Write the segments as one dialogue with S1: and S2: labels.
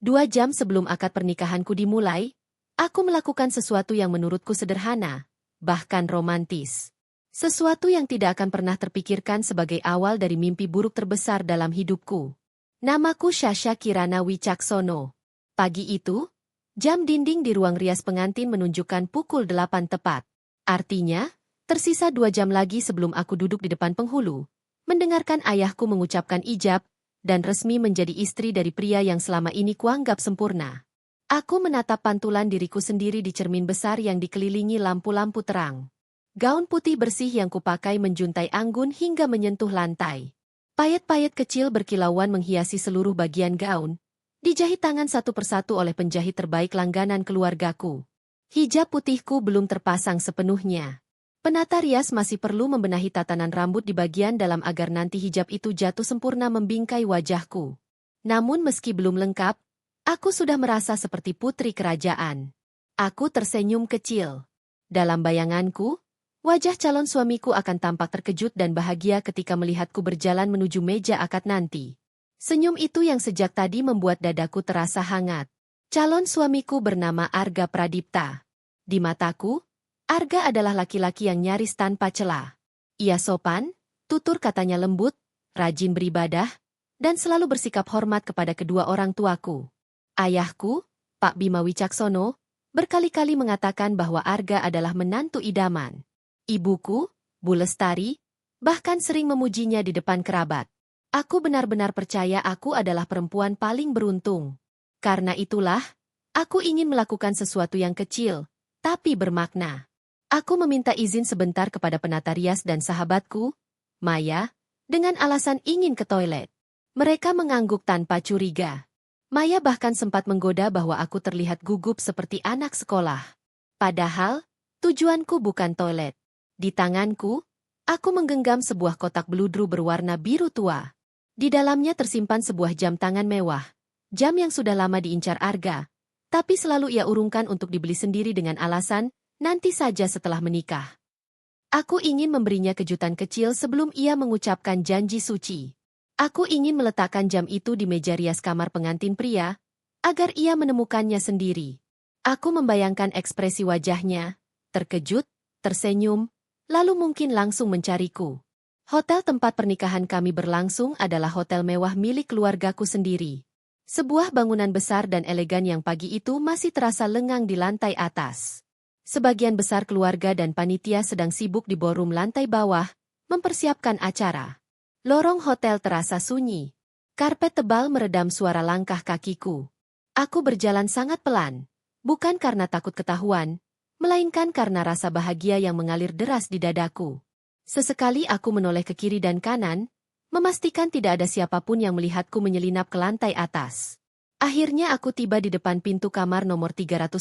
S1: 2 jam sebelum akad pernikahanku dimulai, aku melakukan sesuatu yang menurutku sederhana, bahkan romantis. Sesuatu yang tidak akan pernah terpikirkan sebagai awal dari mimpi buruk terbesar dalam hidupku. Namaku Sasha Kirana Wicaksono. Pagi itu, jam dinding di ruang rias pengantin menunjukkan pukul 8 tepat. Artinya, tersisa 2 jam lagi sebelum aku duduk di depan penghulu, mendengarkan ayahku mengucapkan ijab, dan resmi menjadi istri dari pria yang selama ini kuanggap sempurna. Aku menatap pantulan diriku sendiri di cermin besar yang dikelilingi lampu-lampu terang. Gaun putih bersih yang kupakai menjuntai anggun hingga menyentuh lantai. Payet-payet kecil berkilauan menghiasi seluruh bagian gaun, dijahit tangan satu persatu oleh penjahit terbaik langganan keluargaku. Hijab putihku belum terpasang sepenuhnya. Penata rias masih perlu membenahi tatanan rambut di bagian dalam agar nanti hijab itu jatuh sempurna membingkai wajahku. Namun meski belum lengkap, aku sudah merasa seperti putri kerajaan. Aku tersenyum kecil. Dalam bayanganku, wajah calon suamiku akan tampak terkejut dan bahagia ketika melihatku berjalan menuju meja akad nanti. Senyum itu yang sejak tadi membuat dadaku terasa hangat. Calon suamiku bernama Arga Pradipta. Di mataku, Arga adalah laki-laki yang nyaris tanpa celah. Ia sopan, tutur katanya lembut, rajin beribadah, dan selalu bersikap hormat kepada kedua orang tuaku. Ayahku, Pak Bima Wicaksono, berkali-kali mengatakan bahwa Arga adalah menantu idaman. Ibuku, Bu Lestari, bahkan sering memujinya di depan kerabat. Aku benar-benar percaya aku adalah perempuan paling beruntung. Karena itulah, aku ingin melakukan sesuatu yang kecil, tapi bermakna. Aku meminta izin sebentar kepada penata rias dan sahabatku, Maya, dengan alasan ingin ke toilet. Mereka mengangguk tanpa curiga. Maya bahkan sempat menggoda bahwa aku terlihat gugup seperti anak sekolah. Padahal, tujuanku bukan toilet. Di tanganku, aku menggenggam sebuah kotak beludru berwarna biru tua. Di dalamnya tersimpan sebuah jam tangan mewah. Jam yang sudah lama diincar Arga, tapi selalu ia urungkan untuk dibeli sendiri dengan alasan, nanti saja setelah menikah. Aku ingin memberinya kejutan kecil sebelum ia mengucapkan janji suci. Aku ingin meletakkan jam itu di meja rias kamar pengantin pria, agar ia menemukannya sendiri. Aku membayangkan ekspresi wajahnya, terkejut, tersenyum, lalu mungkin langsung mencariku. Hotel tempat pernikahan kami berlangsung adalah hotel mewah milik keluargaku sendiri. Sebuah bangunan besar dan elegan yang pagi itu masih terasa lengang di lantai atas. Sebagian besar keluarga dan panitia sedang sibuk di ballroom lantai bawah, mempersiapkan acara. Lorong hotel terasa sunyi. Karpet tebal meredam suara langkah kakiku. Aku berjalan sangat pelan, bukan karena takut ketahuan, melainkan karena rasa bahagia yang mengalir deras di dadaku. Sesekali aku menoleh ke kiri dan kanan, memastikan tidak ada siapapun yang melihatku menyelinap ke lantai atas. Akhirnya aku tiba di depan pintu kamar nomor 305,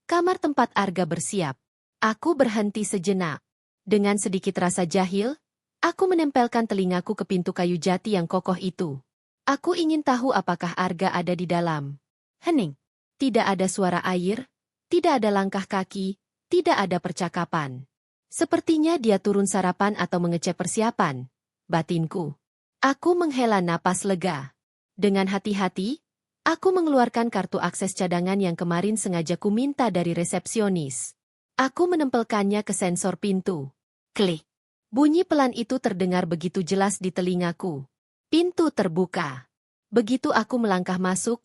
S1: kamar tempat Arga bersiap. Aku berhenti sejenak. Dengan sedikit rasa jahil, aku menempelkan telingaku ke pintu kayu jati yang kokoh itu. Aku ingin tahu apakah Arga ada di dalam. Hening. Tidak ada suara air, tidak ada langkah kaki, tidak ada percakapan. Sepertinya dia turun sarapan atau mengecek persiapan. Batinku. Aku menghela napas lega. Dengan hati-hati, aku mengeluarkan kartu akses cadangan yang kemarin sengaja ku minta dari resepsionis. Aku menempelkannya ke sensor pintu. Klik. Bunyi pelan itu terdengar begitu jelas di telingaku. Pintu terbuka. Begitu aku melangkah masuk,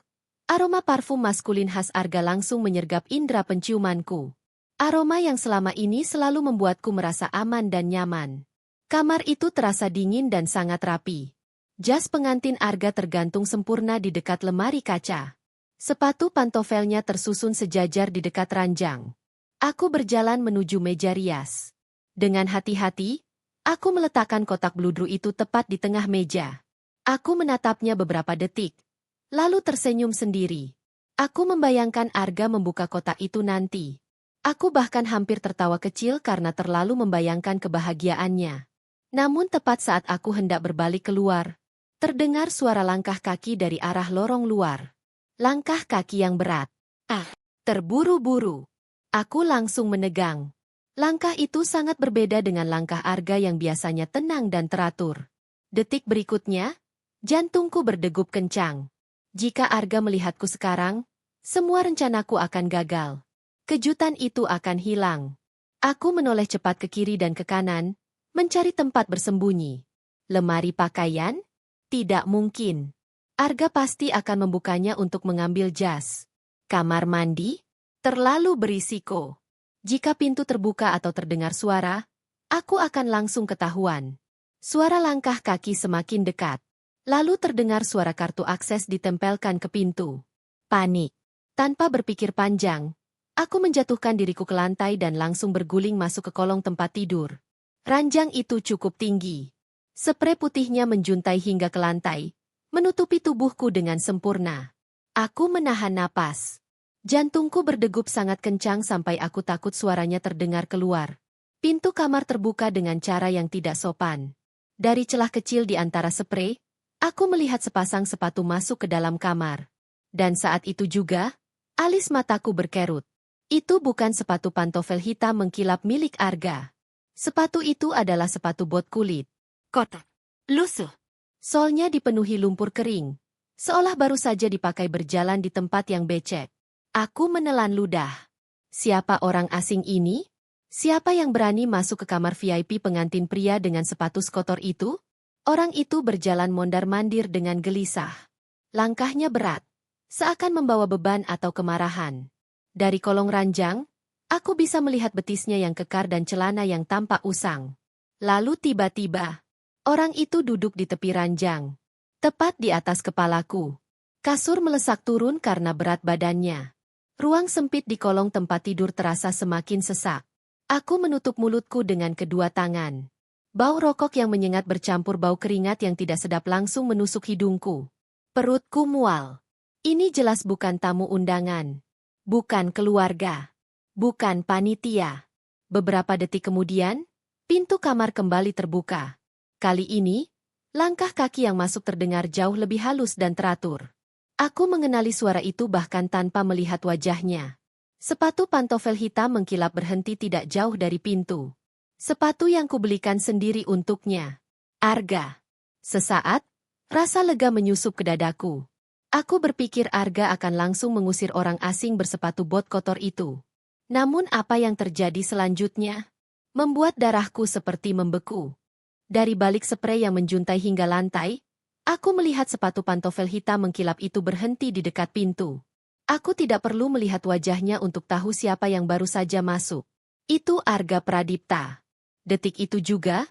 S1: aroma parfum maskulin khas Arga langsung menyergap indera penciumanku. Aroma yang selama ini selalu membuatku merasa aman dan nyaman. Kamar itu terasa dingin dan sangat rapi. Jas pengantin Arga tergantung sempurna di dekat lemari kaca. Sepatu pantofelnya tersusun sejajar di dekat ranjang. Aku berjalan menuju meja rias. Dengan hati-hati, aku meletakkan kotak beludru itu tepat di tengah meja. Aku menatapnya beberapa detik, lalu tersenyum sendiri. Aku membayangkan Arga membuka kotak itu nanti. Aku bahkan hampir tertawa kecil karena terlalu membayangkan kebahagiaannya. Namun tepat saat aku hendak berbalik keluar, terdengar suara langkah kaki dari arah lorong luar. Langkah kaki yang berat. Terburu-buru. Aku langsung menegang. Langkah itu sangat berbeda dengan langkah Arga yang biasanya tenang dan teratur. Detik berikutnya, jantungku berdegup kencang. Jika Arga melihatku sekarang, semua rencanaku akan gagal. Kejutan itu akan hilang. Aku menoleh cepat ke kiri dan ke kanan, mencari tempat bersembunyi. Lemari pakaian? Tidak mungkin. Arga pasti akan membukanya untuk mengambil jas. Kamar mandi? Terlalu berisiko. Jika pintu terbuka atau terdengar suara, aku akan langsung ketahuan. Suara langkah kaki semakin dekat. Lalu terdengar suara kartu akses ditempelkan ke pintu. Panik. Tanpa berpikir panjang, aku menjatuhkan diriku ke lantai dan langsung berguling masuk ke kolong tempat tidur. Ranjang itu cukup tinggi. Sprei putihnya menjuntai hingga ke lantai, menutupi tubuhku dengan sempurna. Aku menahan napas. Jantungku berdegup sangat kencang sampai aku takut suaranya terdengar keluar. Pintu kamar terbuka dengan cara yang tidak sopan. Dari celah kecil di antara sprei, aku melihat sepasang sepatu masuk ke dalam kamar. Dan saat itu juga, alis mataku berkerut. Itu bukan sepatu pantofel hitam mengkilap milik Arga. Sepatu itu adalah sepatu bot kulit. Kotak. Lusuh. Solnya dipenuhi lumpur kering. Seolah baru saja dipakai berjalan di tempat yang becek. Aku menelan ludah. Siapa orang asing ini? Siapa yang berani masuk ke kamar VIP pengantin pria dengan sepatu skotor itu? Orang itu berjalan mondar-mandir dengan gelisah. Langkahnya berat, seakan membawa beban atau kemarahan. Dari kolong ranjang, aku bisa melihat betisnya yang kekar dan celana yang tampak usang. Lalu tiba-tiba, orang itu duduk di tepi ranjang, tepat di atas kepalaku. Kasur melesak turun karena berat badannya. Ruang sempit di kolong tempat tidur terasa semakin sesak. Aku menutup mulutku dengan kedua tangan. Bau rokok yang menyengat bercampur bau keringat yang tidak sedap langsung menusuk hidungku. Perutku mual. Ini jelas bukan tamu undangan. Bukan keluarga. Bukan panitia. Beberapa detik kemudian, pintu kamar kembali terbuka. Kali ini, langkah kaki yang masuk terdengar jauh lebih halus dan teratur. Aku mengenali suara itu bahkan tanpa melihat wajahnya. Sepatu pantofel hitam mengkilap berhenti tidak jauh dari pintu. Sepatu yang kubelikan sendiri untuknya. Arga. Sesaat, rasa lega menyusup ke dadaku. Aku berpikir Arga akan langsung mengusir orang asing bersepatu bot kotor itu. Namun apa yang terjadi selanjutnya? Membuat darahku seperti membeku. Dari balik sprei yang menjuntai hingga lantai, aku melihat sepatu pantofel hitam mengkilap itu berhenti di dekat pintu. Aku tidak perlu melihat wajahnya untuk tahu siapa yang baru saja masuk. Itu Arga Pradipta. Detik itu juga,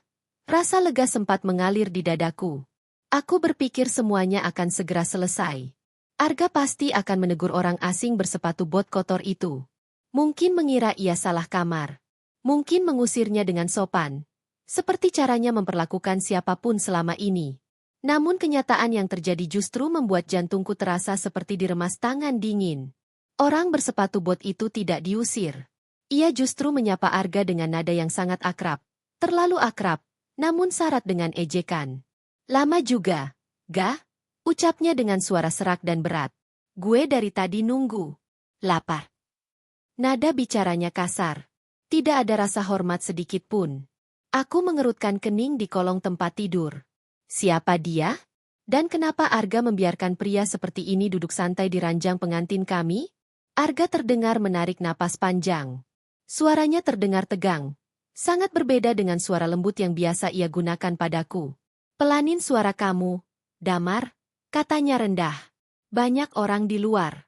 S1: rasa lega sempat mengalir di dadaku. Aku berpikir semuanya akan segera selesai. Arga pasti akan menegur orang asing bersepatu bot kotor itu. Mungkin mengira ia salah kamar. Mungkin mengusirnya dengan sopan. Seperti caranya memperlakukan siapapun selama ini. Namun kenyataan yang terjadi justru membuat jantungku terasa seperti diremas tangan dingin. Orang bersepatu bot itu tidak diusir. Ia justru menyapa Arga dengan nada yang sangat akrab. Terlalu akrab, namun syarat dengan ejekan. Lama juga, gah? Ucapnya dengan suara serak dan berat. Gue dari tadi nunggu. Lapar. Nada bicaranya kasar. Tidak ada rasa hormat sedikit pun. Aku mengerutkan kening di kolong tempat tidur. Siapa dia? Dan kenapa Arga membiarkan pria seperti ini duduk santai di ranjang pengantin kami? Arga terdengar menarik napas panjang. Suaranya terdengar tegang. Sangat berbeda dengan suara lembut yang biasa ia gunakan padaku. Pelanin suara kamu, Damar, katanya rendah. Banyak orang di luar.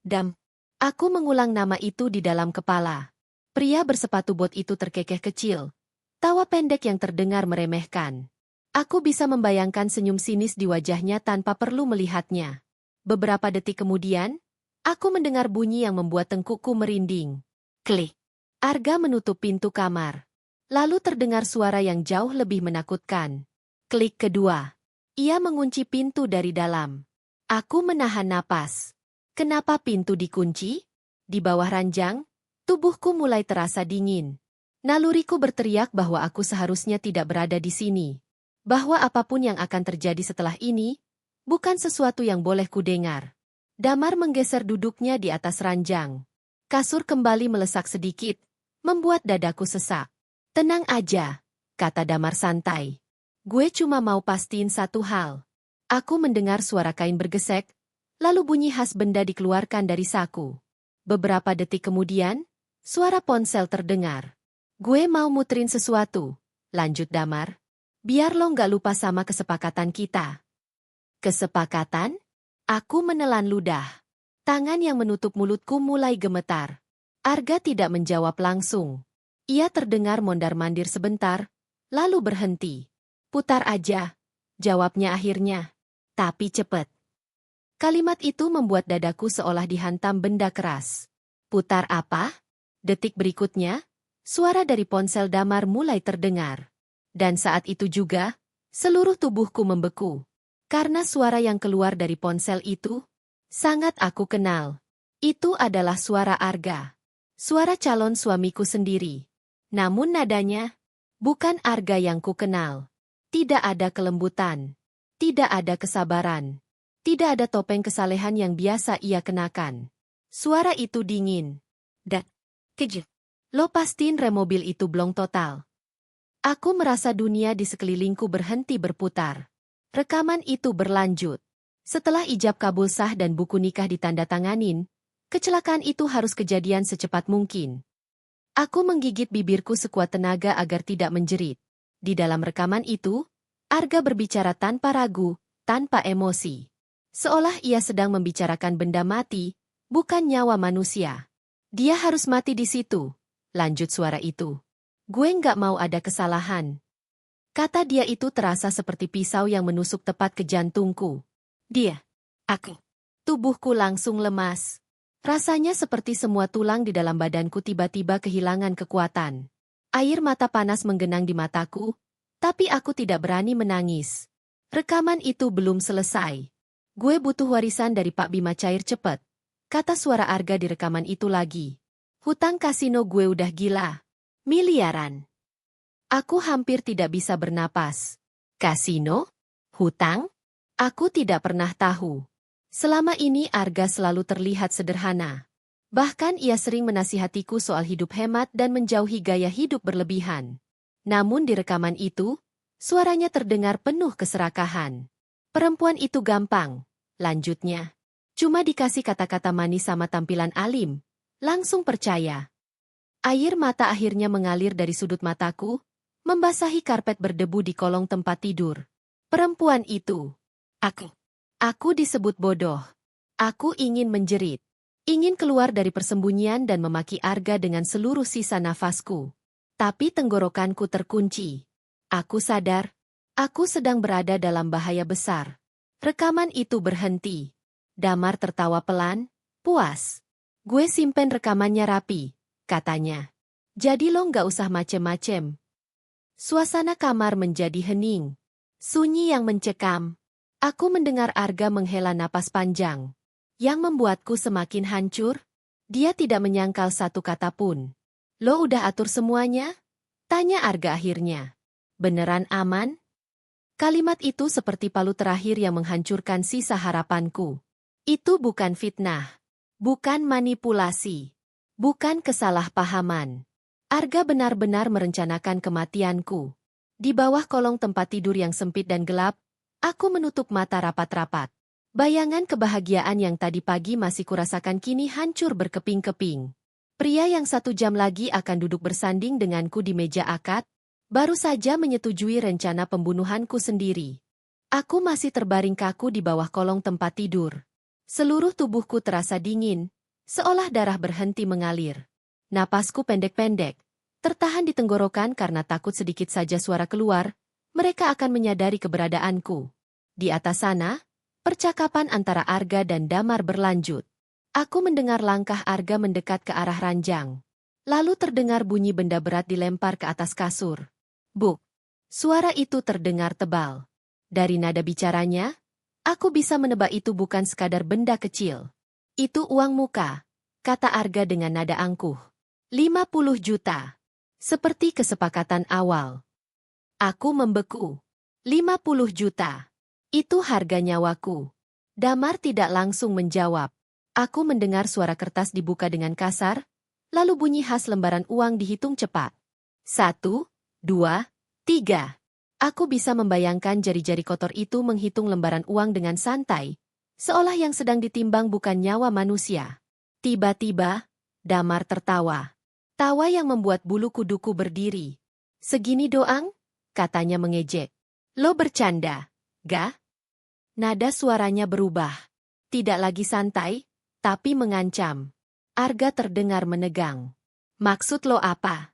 S1: Dam. Aku mengulang nama itu di dalam kepala. Pria bersepatu bot itu terkekeh kecil. Tawa pendek yang terdengar meremehkan. Aku bisa membayangkan senyum sinis di wajahnya tanpa perlu melihatnya. Beberapa detik kemudian, aku mendengar bunyi yang membuat tengkukku merinding. Klik. Arga menutup pintu kamar. Lalu terdengar suara yang jauh lebih menakutkan. Klik kedua. Ia mengunci pintu dari dalam. Aku menahan napas. Kenapa pintu dikunci? Di bawah ranjang, tubuhku mulai terasa dingin. Naluriku berteriak bahwa aku seharusnya tidak berada di sini. Bahwa apapun yang akan terjadi setelah ini, bukan sesuatu yang boleh kudengar. Damar menggeser duduknya di atas ranjang. Kasur kembali melesak sedikit, membuat dadaku sesak. Tenang aja, kata Damar santai. Gue cuma mau pastiin satu hal. Aku mendengar suara kain bergesek, Lalu bunyi khas benda dikeluarkan dari saku. Beberapa detik kemudian, suara ponsel terdengar. Gue mau muterin sesuatu, lanjut Damar. Biar lo nggak lupa sama kesepakatan kita. Kesepakatan? Aku menelan ludah. Tangan yang menutup mulutku mulai gemetar. Arga tidak menjawab langsung. Ia terdengar mondar-mandir sebentar, lalu berhenti. Putar aja, jawabnya akhirnya. Tapi cepet. Kalimat itu membuat dadaku seolah dihantam benda keras. Putar apa? Detik berikutnya, suara dari ponsel Damar mulai terdengar. Dan saat itu juga, seluruh tubuhku membeku. Karena suara yang keluar dari ponsel itu, sangat aku kenal. Itu adalah suara Arga. Suara calon suamiku sendiri. Namun nadanya, bukan Arga yang ku kenal. Tidak ada kelembutan. Tidak ada kesabaran. Tidak ada topeng kesalehan yang biasa ia kenakan. Suara itu dingin. Dan kejut. Lo pastiin rem mobil itu blong total. Aku merasa dunia di sekelilingku berhenti berputar. Rekaman itu berlanjut. Setelah ijab kabul sah dan buku nikah ditandatanganin, kecelakaan itu harus kejadian secepat mungkin. Aku menggigit bibirku sekuat tenaga agar tidak menjerit. Di dalam rekaman itu, Arga berbicara tanpa ragu, tanpa emosi. Seolah ia sedang membicarakan benda mati, bukan nyawa manusia. Dia harus mati di situ, lanjut suara itu. Gue nggak mau ada kesalahan. Kata dia itu terasa seperti pisau yang menusuk tepat ke jantungku. Dia. Aku. Tubuhku langsung lemas. Rasanya seperti semua tulang di dalam badanku tiba-tiba kehilangan kekuatan. Air mata panas menggenang di mataku, tapi aku tidak berani menangis. Rekaman itu belum selesai. Gue butuh warisan dari Pak Bima cair cepet, kata suara Arga di rekaman itu lagi. Hutang kasino gue udah gila. Miliaran. Aku hampir tidak bisa bernapas. Kasino? Hutang? Aku tidak pernah tahu. Selama ini Arga selalu terlihat sederhana. Bahkan ia sering menasihatiku soal hidup hemat dan menjauhi gaya hidup berlebihan. Namun di rekaman itu, suaranya terdengar penuh keserakahan. Perempuan itu gampang, lanjutnya. Cuma dikasih kata-kata manis sama tampilan alim, langsung percaya. Air mata akhirnya mengalir dari sudut mataku, membasahi karpet berdebu di kolong tempat tidur. Perempuan itu. Aku disebut bodoh. Aku ingin menjerit. Ingin keluar dari persembunyian dan memaki Arga dengan seluruh sisa nafasku. Tapi tenggorokanku terkunci. Aku sadar, aku sedang berada dalam bahaya besar. Rekaman itu berhenti. Damar tertawa pelan, puas. Gue simpen rekamannya rapi, katanya. Jadi lo nggak usah macem-macem. Suasana kamar menjadi hening. Sunyi yang mencekam. Aku mendengar Arga menghela napas panjang. Yang membuatku semakin hancur. Dia tidak menyangkal satu kata pun. Lo udah atur semuanya? Tanya Arga akhirnya. Beneran aman? Kalimat itu seperti palu terakhir yang menghancurkan sisa harapanku. Itu bukan fitnah. Bukan manipulasi. Bukan kesalahpahaman. Arga benar-benar merencanakan kematianku. Di bawah kolong tempat tidur yang sempit dan gelap, aku menutup mata rapat-rapat. Bayangan kebahagiaan yang tadi pagi masih kurasakan kini hancur berkeping-keping. Pria yang 1 jam lagi akan duduk bersanding denganku di meja akad, baru saja menyetujui rencana pembunuhanku sendiri. Aku masih terbaring kaku di bawah kolong tempat tidur. Seluruh tubuhku terasa dingin, seolah darah berhenti mengalir. Napasku pendek-pendek, tertahan di tenggorokan karena takut sedikit saja suara keluar, mereka akan menyadari keberadaanku. Di atas sana, percakapan antara Arga dan Damar berlanjut. Aku mendengar langkah Arga mendekat ke arah ranjang. Lalu terdengar bunyi benda berat dilempar ke atas kasur. Buk! Suara itu terdengar tebal. Dari nada bicaranya, aku bisa menebak itu bukan sekadar benda kecil. Itu uang muka, kata Arga dengan nada angkuh. 50 juta. Seperti kesepakatan awal. Aku membeku. 50 juta. Itu harga nyawaku. Damar tidak langsung menjawab. Aku mendengar suara kertas dibuka dengan kasar, lalu bunyi khas lembaran uang dihitung cepat. 1, 2, 3. Aku bisa membayangkan jari-jari kotor itu menghitung lembaran uang dengan santai, Seolah yang sedang ditimbang bukan nyawa manusia. Tiba-tiba, Damar tertawa. Tawa yang membuat bulu kuduku berdiri. Segini doang? Katanya mengejek. Lo bercanda, ga? Nada suaranya berubah. Tidak lagi santai, tapi mengancam. Arga terdengar menegang. Maksud lo apa?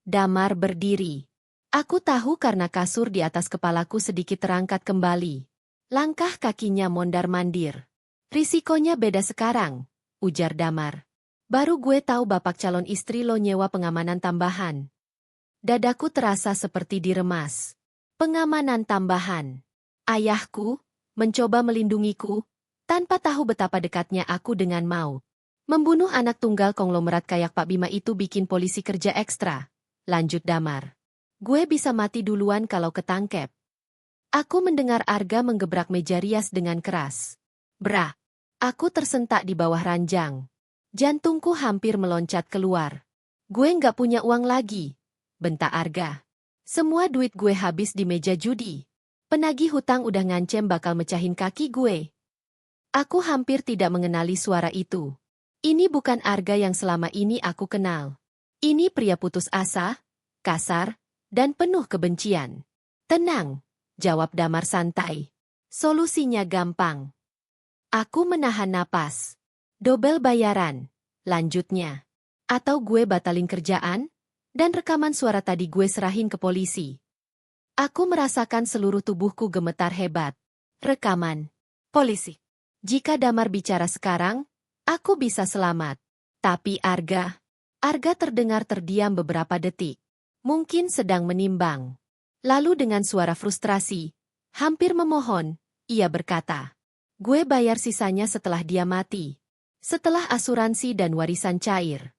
S1: Damar berdiri. Aku tahu karena kasur di atas kepalaku sedikit terangkat kembali. Langkah kakinya mondar-mandir. Risikonya beda sekarang, ujar Damar. Baru gue tahu bapak calon istri lo nyewa pengamanan tambahan. Dadaku terasa seperti diremas. Pengamanan tambahan. Ayahku mencoba melindungiku, tanpa tahu betapa dekatnya aku dengan maut. Membunuh anak tunggal konglomerat kayak Pak Bima itu bikin polisi kerja ekstra, lanjut Damar. Gue bisa mati duluan kalau ketangkep. Aku mendengar Arga menggebrak meja rias dengan keras. Bra! Aku tersentak di bawah ranjang. Jantungku hampir meloncat keluar. Gue nggak punya uang lagi, bentak Arga. Semua duit gue habis di meja judi. Penagih hutang udah ngancem bakal mecahin kaki gue. Aku hampir tidak mengenali suara itu. Ini bukan Arga yang selama ini aku kenal. Ini pria putus asa, kasar, dan penuh kebencian. Tenang, jawab Damar santai. Solusinya gampang. Aku menahan napas. Dobel bayaran, lanjutnya. Atau gue batalin kerjaan, dan rekaman suara tadi gue serahin ke polisi. Aku merasakan seluruh tubuhku gemetar hebat. Rekaman. Polisi. Jika Damar bicara sekarang, aku bisa selamat. Tapi Arga terdengar terdiam beberapa detik. Mungkin sedang menimbang. Lalu dengan suara frustrasi, hampir memohon, ia berkata, gue bayar sisanya setelah dia mati. Setelah asuransi dan warisan cair.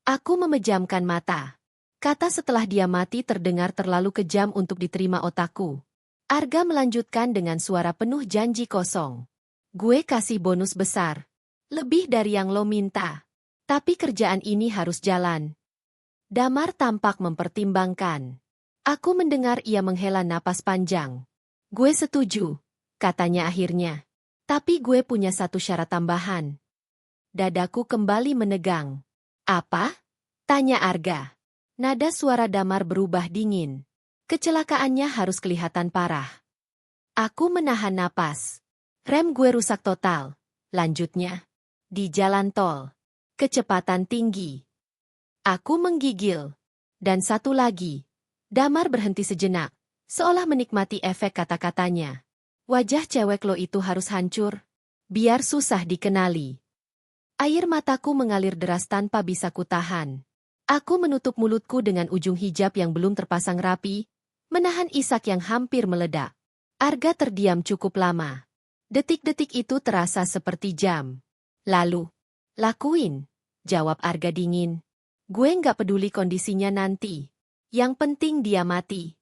S1: Aku memejamkan mata. Kata setelah dia mati terdengar terlalu kejam untuk diterima otakku. Arga melanjutkan dengan suara penuh janji kosong. Gue kasih bonus besar. Lebih dari yang lo minta. Tapi kerjaan ini harus jalan. Damar tampak mempertimbangkan. Aku mendengar ia menghela napas panjang. Gue setuju, katanya akhirnya. Tapi gue punya satu syarat tambahan. Dadaku kembali menegang. Apa? Tanya Arga. Nada suara Damar berubah dingin. Kecelakaannya harus kelihatan parah. Aku menahan napas. Rem gue rusak total. Lanjutnya. Di jalan tol. Kecepatan tinggi. Aku menggigil. Dan satu lagi. Damar berhenti sejenak. Seolah menikmati efek kata-katanya. Wajah cewek lo itu harus hancur. Biar susah dikenali. Air mataku mengalir deras tanpa bisa kutahan. Aku menutup mulutku dengan ujung hijab yang belum terpasang rapi, menahan isak yang hampir meledak. Arga terdiam cukup lama. Detik-detik itu terasa seperti jam. Lalu, lakuin, jawab Arga dingin. Gue nggak peduli kondisinya nanti. Yang penting dia mati.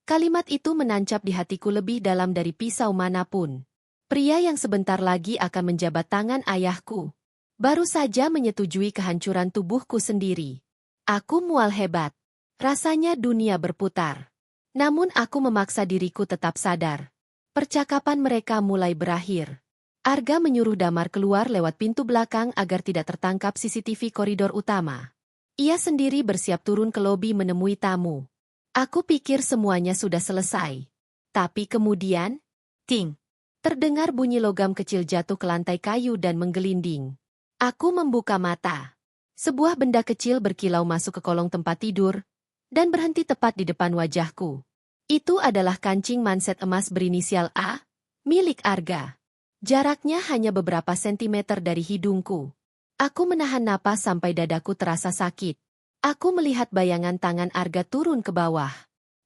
S1: Kalimat itu menancap di hatiku lebih dalam dari pisau manapun. Pria yang sebentar lagi akan menjabat tangan ayahku. Baru saja menyetujui kehancuran tubuhku sendiri. Aku mual hebat. Rasanya dunia berputar. Namun aku memaksa diriku tetap sadar. Percakapan mereka mulai berakhir. Arga menyuruh Damar keluar lewat pintu belakang agar tidak tertangkap CCTV koridor utama. Ia sendiri bersiap turun ke lobi menemui tamu. Aku pikir semuanya sudah selesai. Tapi kemudian, ting! Terdengar bunyi logam kecil jatuh ke lantai kayu dan menggelinding. Aku membuka mata. Sebuah benda kecil berkilau masuk ke kolong tempat tidur, dan berhenti tepat di depan wajahku. Itu adalah kancing manset emas berinisial A, milik Arga. Jaraknya hanya beberapa sentimeter dari hidungku. Aku menahan napas sampai dadaku terasa sakit. Aku melihat bayangan tangan Arga turun ke bawah.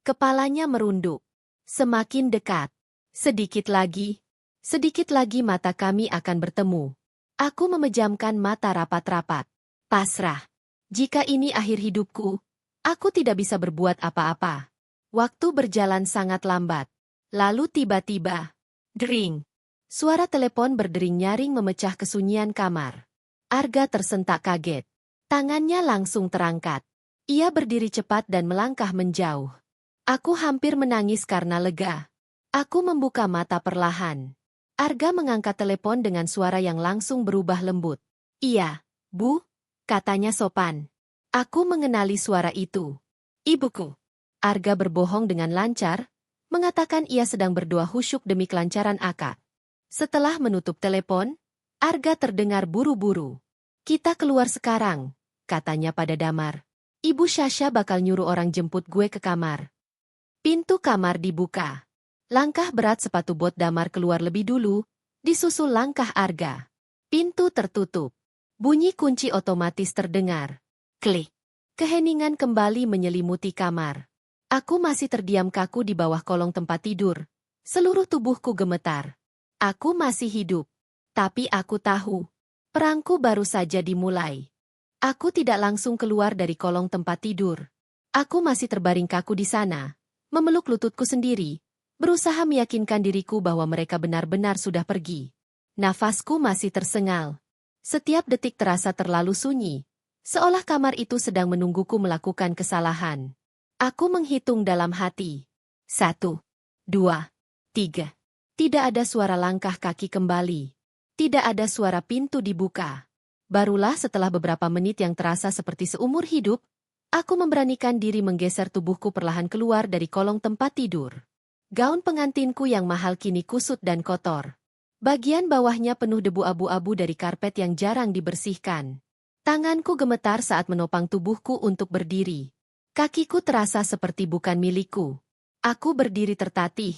S1: Kepalanya merunduk. Semakin dekat. Sedikit lagi mata kami akan bertemu. Aku memejamkan mata rapat-rapat. Pasrah. Jika ini akhir hidupku, aku tidak bisa berbuat apa-apa. Waktu berjalan sangat lambat. Lalu tiba-tiba, dering. Suara telepon berdering nyaring memecah kesunyian kamar. Arga tersentak kaget. Tangannya langsung terangkat. Ia berdiri cepat dan melangkah menjauh. Aku hampir menangis karena lega. Aku membuka mata perlahan. Arga mengangkat telepon dengan suara yang langsung berubah lembut. Iya, Bu, katanya sopan. Aku mengenali suara itu. Ibuku. Arga berbohong dengan lancar, mengatakan ia sedang berdoa khusyuk demi kelancaran akad. Setelah menutup telepon, Arga terdengar buru-buru. Kita keluar sekarang, katanya pada Damar. Ibu Sasha bakal nyuruh orang jemput gue ke kamar. Pintu kamar dibuka. Langkah berat sepatu bot Damar keluar lebih dulu, disusul langkah Arga. Pintu tertutup. Bunyi kunci otomatis terdengar. Klik. Keheningan kembali menyelimuti kamar. Aku masih terdiam kaku di bawah kolong tempat tidur. Seluruh tubuhku gemetar. Aku masih hidup. Tapi aku tahu. Perangku baru saja dimulai. Aku tidak langsung keluar dari kolong tempat tidur. Aku masih terbaring kaku di sana, memeluk lututku sendiri, berusaha meyakinkan diriku bahwa mereka benar-benar sudah pergi. Nafasku masih tersengal. Setiap detik terasa terlalu sunyi, seolah kamar itu sedang menungguku melakukan kesalahan. Aku menghitung dalam hati. 1, 2, 3. Tidak ada suara langkah kaki kembali. Tidak ada suara pintu dibuka. Barulah setelah beberapa menit yang terasa seperti seumur hidup, aku memberanikan diri menggeser tubuhku perlahan keluar dari kolong tempat tidur. Gaun pengantinku yang mahal kini kusut dan kotor. Bagian bawahnya penuh debu abu-abu dari karpet yang jarang dibersihkan. Tanganku gemetar saat menopang tubuhku untuk berdiri. Kakiku terasa seperti bukan milikku. Aku berdiri tertatih.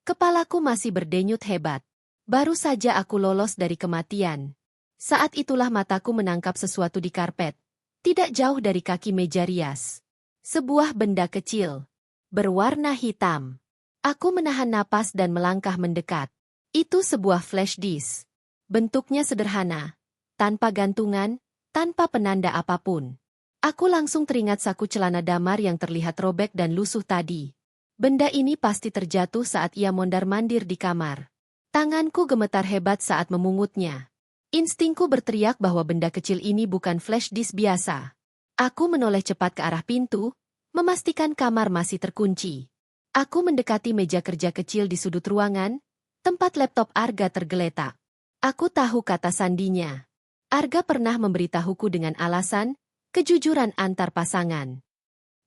S1: Kepalaku masih berdenyut hebat. Baru saja aku lolos dari kematian. Saat itulah mataku menangkap sesuatu di karpet. Tidak jauh dari kaki meja rias. Sebuah benda kecil. Berwarna hitam. Aku menahan napas dan melangkah mendekat. Itu sebuah flash disk. Bentuknya sederhana. Tanpa gantungan, tanpa penanda apapun. Aku langsung teringat saku celana Damar yang terlihat robek dan lusuh tadi. Benda ini pasti terjatuh saat ia mondar-mandir di kamar. Tanganku gemetar hebat saat memungutnya. Instingku berteriak bahwa benda kecil ini bukan flash disk biasa. Aku menoleh cepat ke arah pintu, memastikan kamar masih terkunci. Aku mendekati meja kerja kecil di sudut ruangan, tempat laptop Arga tergeletak. Aku tahu kata sandinya. Arga pernah memberitahuku dengan alasan, kejujuran antar pasangan.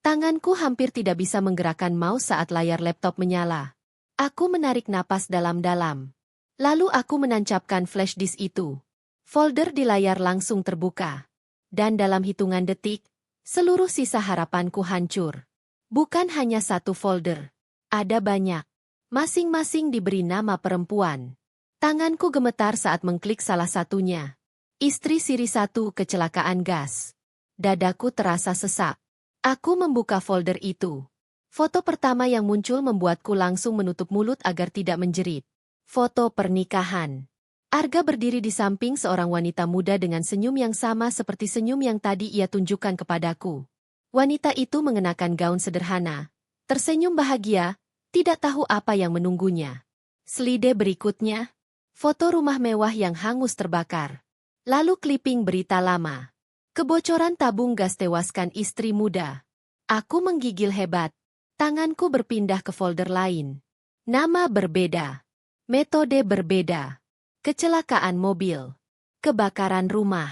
S1: Tanganku hampir tidak bisa menggerakkan mouse saat layar laptop menyala. Aku menarik napas dalam-dalam. Lalu aku menancapkan flash disk itu. Folder di layar langsung terbuka. Dan dalam hitungan detik, seluruh sisa harapanku hancur. Bukan hanya satu folder. Ada banyak. Masing-masing diberi nama perempuan. Tanganku gemetar saat mengklik salah satunya. Istri siri 1 kecelakaan gas. Dadaku terasa sesak. Aku membuka folder itu. Foto pertama yang muncul membuatku langsung menutup mulut agar tidak menjerit. Foto pernikahan. Arga berdiri di samping seorang wanita muda dengan senyum yang sama seperti senyum yang tadi ia tunjukkan kepadaku. Wanita itu mengenakan gaun sederhana. Tersenyum bahagia, tidak tahu apa yang menunggunya. Slide berikutnya, foto rumah mewah yang hangus terbakar. Lalu kliping berita lama. Kebocoran tabung gas tewaskan istri muda. Aku menggigil hebat. Tanganku berpindah ke folder lain. Nama berbeda. Metode berbeda. Kecelakaan mobil. Kebakaran rumah.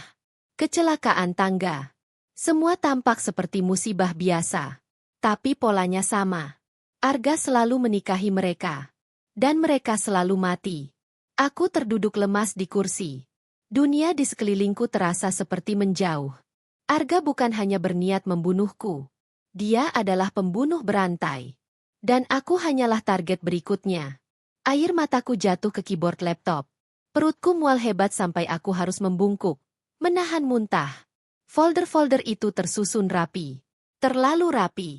S1: Kecelakaan tangga. Semua tampak seperti musibah biasa. Tapi polanya sama. Arga selalu menikahi mereka. Dan mereka selalu mati. Aku terduduk lemas di kursi. Dunia di sekelilingku terasa seperti menjauh. Arga bukan hanya berniat membunuhku. Dia adalah pembunuh berantai. Dan aku hanyalah target berikutnya. Air mataku jatuh ke keyboard laptop. Perutku mual hebat sampai aku harus membungkuk. Menahan muntah. Folder-folder itu tersusun rapi. Terlalu rapi.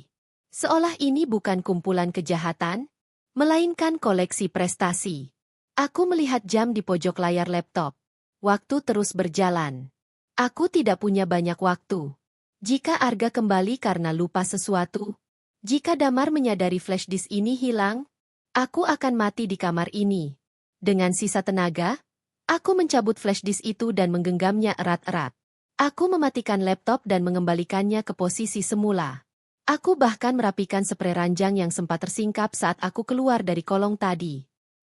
S1: Seolah ini bukan kumpulan kejahatan, melainkan koleksi prestasi. Aku melihat jam di pojok layar laptop. Waktu terus berjalan. Aku tidak punya banyak waktu. Jika Arga kembali karena lupa sesuatu, jika Damar menyadari flash disk ini hilang, aku akan mati di kamar ini. Dengan sisa tenaga, aku mencabut flash disk itu dan menggenggamnya erat-erat. Aku mematikan laptop dan mengembalikannya ke posisi semula. Aku bahkan merapikan sprei ranjang yang sempat tersingkap saat aku keluar dari kolong tadi.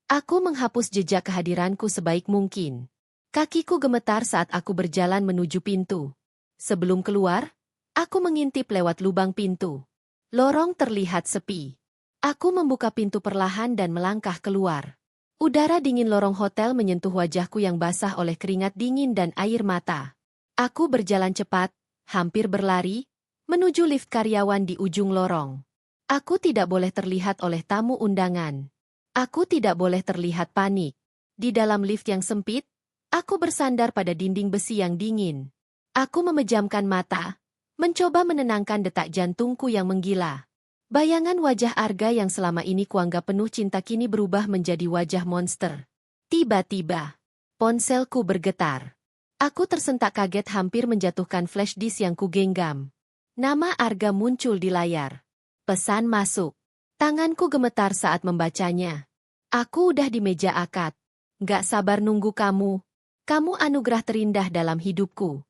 S1: Aku menghapus jejak kehadiranku sebaik mungkin. Kakiku gemetar saat aku berjalan menuju pintu. Sebelum keluar, aku mengintip lewat lubang pintu. Lorong terlihat sepi. Aku membuka pintu perlahan dan melangkah keluar. Udara dingin lorong hotel menyentuh wajahku yang basah oleh keringat dingin dan air mata. Aku berjalan cepat, hampir berlari, menuju lift karyawan di ujung lorong. Aku tidak boleh terlihat oleh tamu undangan. Aku tidak boleh terlihat panik. Di dalam lift yang sempit, aku bersandar pada dinding besi yang dingin. Aku memejamkan mata, mencoba menenangkan detak jantungku yang menggila. Bayangan wajah Arga yang selama ini kuanggap penuh cinta kini berubah menjadi wajah monster. Tiba-tiba, ponselku bergetar. Aku tersentak kaget hampir menjatuhkan flash disk yang kugenggam. Nama Arga muncul di layar. Pesan masuk. Tanganku gemetar saat membacanya. Aku udah di meja akad. Gak sabar nunggu kamu. Kamu anugerah terindah dalam hidupku.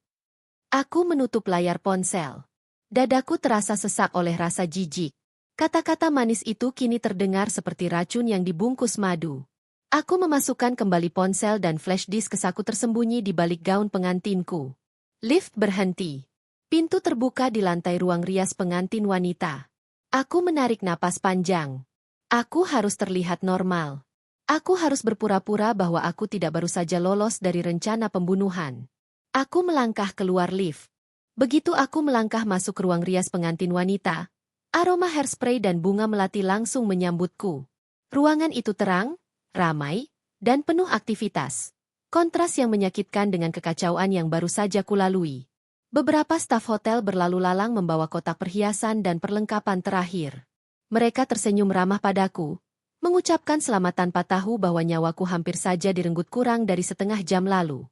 S1: Aku menutup layar ponsel. Dadaku terasa sesak oleh rasa jijik. Kata-kata manis itu kini terdengar seperti racun yang dibungkus madu. Aku memasukkan kembali ponsel dan flash disk ke saku tersembunyi di balik gaun pengantinku. Lift berhenti. Pintu terbuka di lantai ruang rias pengantin wanita. Aku menarik napas panjang. Aku harus terlihat normal. Aku harus berpura-pura bahwa aku tidak baru saja lolos dari rencana pembunuhan. Aku melangkah keluar lift. Begitu aku melangkah masuk ke ruang rias pengantin wanita, aroma hairspray dan bunga melati langsung menyambutku. Ruangan itu terang, ramai, dan penuh aktivitas. Kontras yang menyakitkan dengan kekacauan yang baru saja kulalui. Beberapa staf hotel berlalu lalang membawa kotak perhiasan dan perlengkapan terakhir. Mereka tersenyum ramah padaku, mengucapkan selamat tanpa tahu bahwa nyawaku hampir saja direnggut kurang dari setengah jam lalu.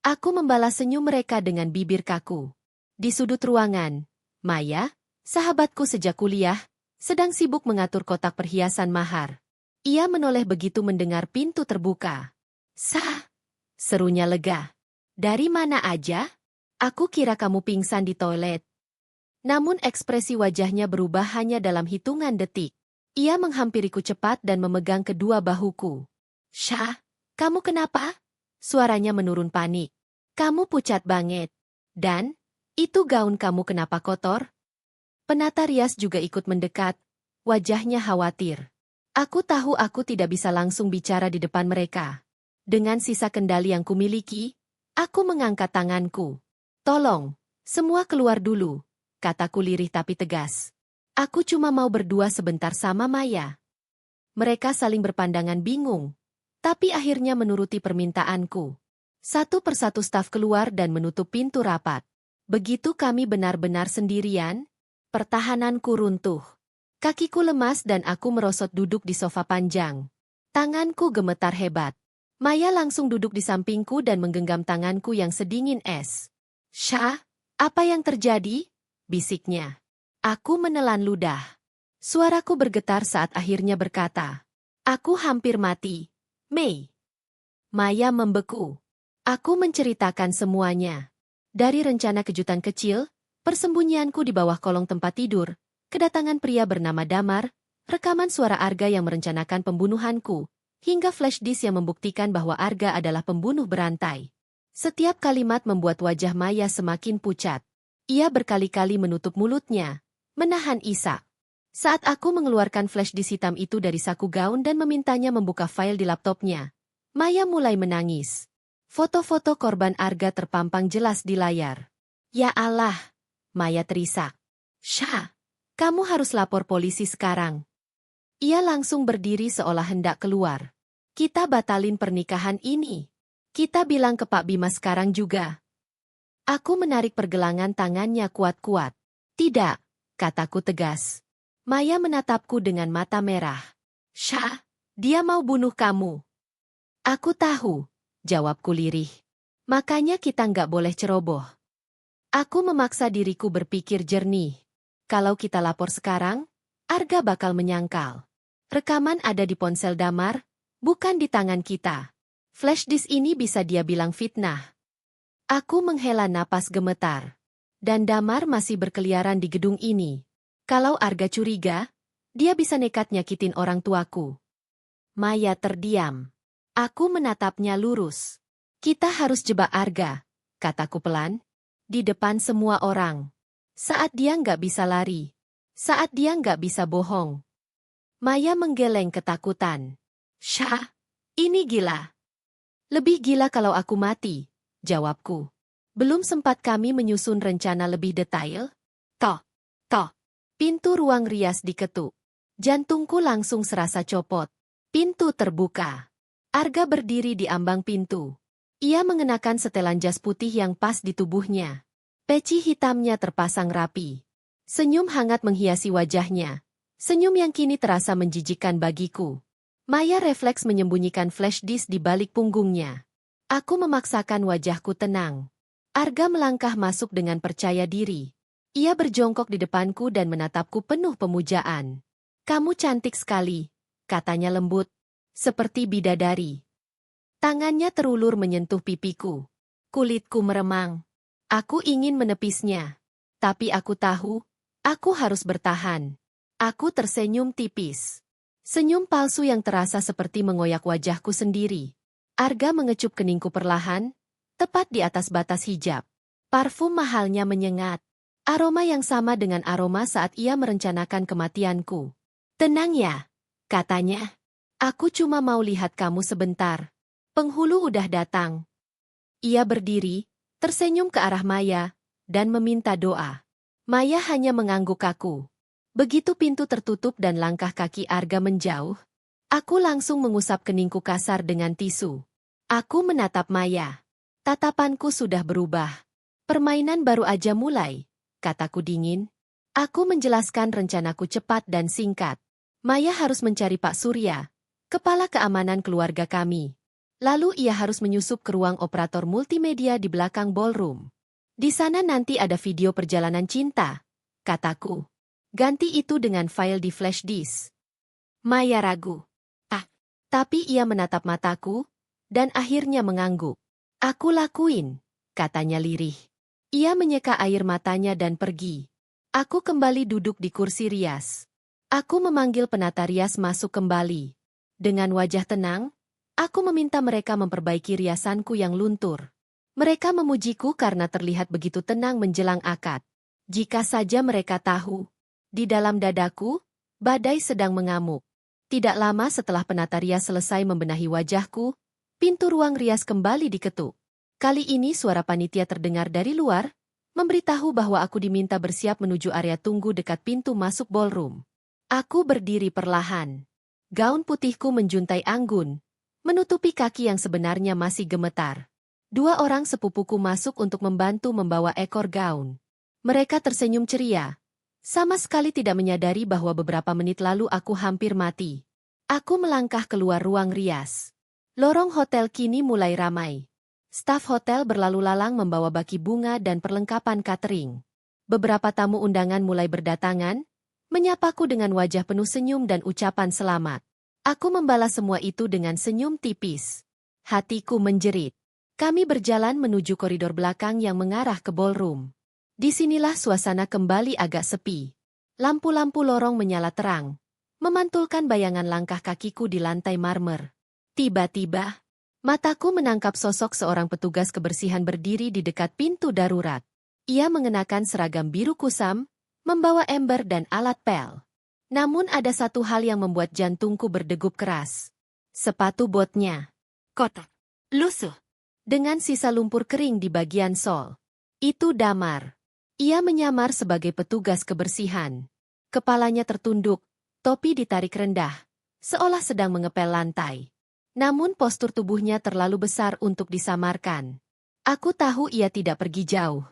S1: Aku membalas senyum mereka dengan bibir kaku. Di sudut ruangan, Maya, sahabatku sejak kuliah, sedang sibuk mengatur kotak perhiasan mahar. Ia menoleh begitu mendengar pintu terbuka. "Sah!" serunya lega. "Dari mana aja? Aku kira kamu pingsan di toilet." Namun ekspresi wajahnya berubah hanya dalam hitungan detik. Ia menghampiriku cepat dan memegang kedua bahuku. "Syah, kamu kenapa?" Suaranya menurun panik. "Kamu pucat banget. Dan, itu gaun kamu kenapa kotor?" Penata rias juga ikut mendekat, wajahnya khawatir. Aku tahu aku tidak bisa langsung bicara di depan mereka. Dengan sisa kendali yang kumiliki, aku mengangkat tanganku. "Tolong, semua keluar dulu," kataku lirih tapi tegas. "Aku cuma mau berdua sebentar sama Maya." Mereka saling berpandangan bingung, tapi akhirnya menuruti permintaanku. Satu persatu staf keluar dan menutup pintu rapat. Begitu kami benar-benar sendirian, pertahananku runtuh. Kakiku lemas dan aku merosot duduk di sofa panjang. Tanganku gemetar hebat. Maya langsung duduk di sampingku dan menggenggam tanganku yang sedingin es. "Syah, apa yang terjadi?" bisiknya. Aku menelan ludah. Suaraku bergetar saat akhirnya berkata, "Aku hampir mati, Mei." Maya membeku. Aku menceritakan semuanya. Dari rencana kejutan kecil, persembunyianku di bawah kolong tempat tidur, kedatangan pria bernama Damar, rekaman suara Arga yang merencanakan pembunuhanku, hingga flash disk yang membuktikan bahwa Arga adalah pembunuh berantai. Setiap kalimat membuat wajah Maya semakin pucat. Ia berkali-kali menutup mulutnya, menahan isak. Saat aku mengeluarkan flash disk hitam itu dari saku gaun dan memintanya membuka file di laptopnya, Maya mulai menangis. Foto-foto korban Arga terpampang jelas di layar. "Ya Allah," Maya terisak. "Syah, kamu harus lapor polisi sekarang." Ia langsung berdiri seolah hendak keluar. "Kita batalin pernikahan ini. Kita bilang ke Pak Bima sekarang juga." Aku menarik pergelangan tangannya kuat-kuat. "Tidak," kataku tegas. Maya menatapku dengan mata merah. "Syah, dia mau bunuh kamu." "Aku tahu," jawabku lirih. "Makanya kita nggak boleh ceroboh." Aku memaksa diriku berpikir jernih. Kalau kita lapor sekarang, Arga bakal menyangkal. Rekaman ada di ponsel Damar, bukan di tangan kita. Flash disk ini bisa dia bilang fitnah. Aku menghela napas gemetar. Dan Damar masih berkeliaran di gedung ini. Kalau Arga curiga, dia bisa nekat nyakitin orang tuaku. Maya terdiam. Aku menatapnya lurus. Kita harus jebak Arga, kataku pelan. Di depan semua orang. Saat dia nggak bisa lari. Saat dia nggak bisa bohong. Maya menggeleng ketakutan. Syah, ini gila. Lebih gila kalau aku mati, jawabku. Belum sempat kami menyusun rencana lebih detail. Toh. Pintu ruang rias diketuk. Jantungku langsung serasa copot. Pintu terbuka. Arga berdiri di ambang pintu. Ia mengenakan setelan jas putih yang pas di tubuhnya. Peci hitamnya terpasang rapi. Senyum hangat menghiasi wajahnya. Senyum yang kini terasa menjijikkan bagiku. Maya refleks menyembunyikan flash disk di balik punggungnya. Aku memaksakan wajahku tenang. Arga melangkah masuk dengan percaya diri. Ia berjongkok di depanku dan menatapku penuh pemujaan. Kamu cantik sekali, katanya lembut, seperti bidadari. Tangannya terulur menyentuh pipiku. Kulitku meremang. Aku ingin menepisnya. Tapi aku tahu, aku harus bertahan. Aku tersenyum tipis. Senyum palsu yang terasa seperti mengoyak wajahku sendiri. Arga mengecup keningku perlahan, tepat di atas batas hijab. Parfum mahalnya menyengat. Aroma yang sama dengan aroma saat ia merencanakan kematianku. Tenang ya, katanya. Aku cuma mau lihat kamu sebentar. Penghulu udah datang. Ia berdiri, tersenyum ke arah Maya, dan meminta doa. Maya hanya mengangguk kaku. Begitu pintu tertutup dan langkah kaki Arga menjauh, aku langsung mengusap keningku kasar dengan tisu. Aku menatap Maya. Tatapanku sudah berubah. Permainan baru aja mulai, kataku dingin. Aku menjelaskan rencanaku cepat dan singkat. Maya harus mencari Pak Surya, kepala keamanan keluarga kami. Lalu ia harus menyusup ke ruang operator multimedia di belakang ballroom. Di sana nanti ada video perjalanan cinta, kataku. Ganti itu dengan file di flash disk. Maya ragu. Tapi ia menatap mataku, dan akhirnya mengangguk. Aku lakuin, katanya lirih. Ia menyeka air matanya dan pergi. Aku kembali duduk di kursi rias. Aku memanggil penata rias masuk kembali. Dengan wajah tenang, aku meminta mereka memperbaiki riasanku yang luntur. Mereka memujiku karena terlihat begitu tenang menjelang akad. Jika saja mereka tahu, di dalam dadaku, badai sedang mengamuk. Tidak lama setelah penata rias selesai membenahi wajahku, pintu ruang rias kembali diketuk. Kali ini suara panitia terdengar dari luar, memberitahu bahwa aku diminta bersiap menuju area tunggu dekat pintu masuk ballroom. Aku berdiri perlahan. Gaun putihku menjuntai anggun, menutupi kaki yang sebenarnya masih gemetar. Dua orang sepupuku masuk untuk membantu membawa ekor gaun. Mereka tersenyum ceria, sama sekali tidak menyadari bahwa beberapa menit lalu aku hampir mati. Aku melangkah keluar ruang rias. Lorong hotel kini mulai ramai. Staf hotel berlalu lalang membawa baki bunga dan perlengkapan catering. Beberapa tamu undangan mulai berdatangan, menyapaku dengan wajah penuh senyum dan ucapan selamat. Aku membalas semua itu dengan senyum tipis. Hatiku menjerit. Kami berjalan menuju koridor belakang yang mengarah ke ballroom. Disinilah suasana kembali agak sepi. Lampu-lampu lorong menyala terang, memantulkan bayangan langkah kakiku di lantai marmer. Tiba-tiba, mataku menangkap sosok seorang petugas kebersihan berdiri di dekat pintu darurat. Ia mengenakan seragam biru kusam, membawa ember dan alat pel. Namun ada satu hal yang membuat jantungku berdegup keras. Sepatu botnya. Kotak. Lusuh. Dengan sisa lumpur kering di bagian sol. Itu Damar. Ia menyamar sebagai petugas kebersihan. Kepalanya tertunduk, topi ditarik rendah, seolah sedang mengepel lantai. Namun postur tubuhnya terlalu besar untuk disamarkan. Aku tahu ia tidak pergi jauh.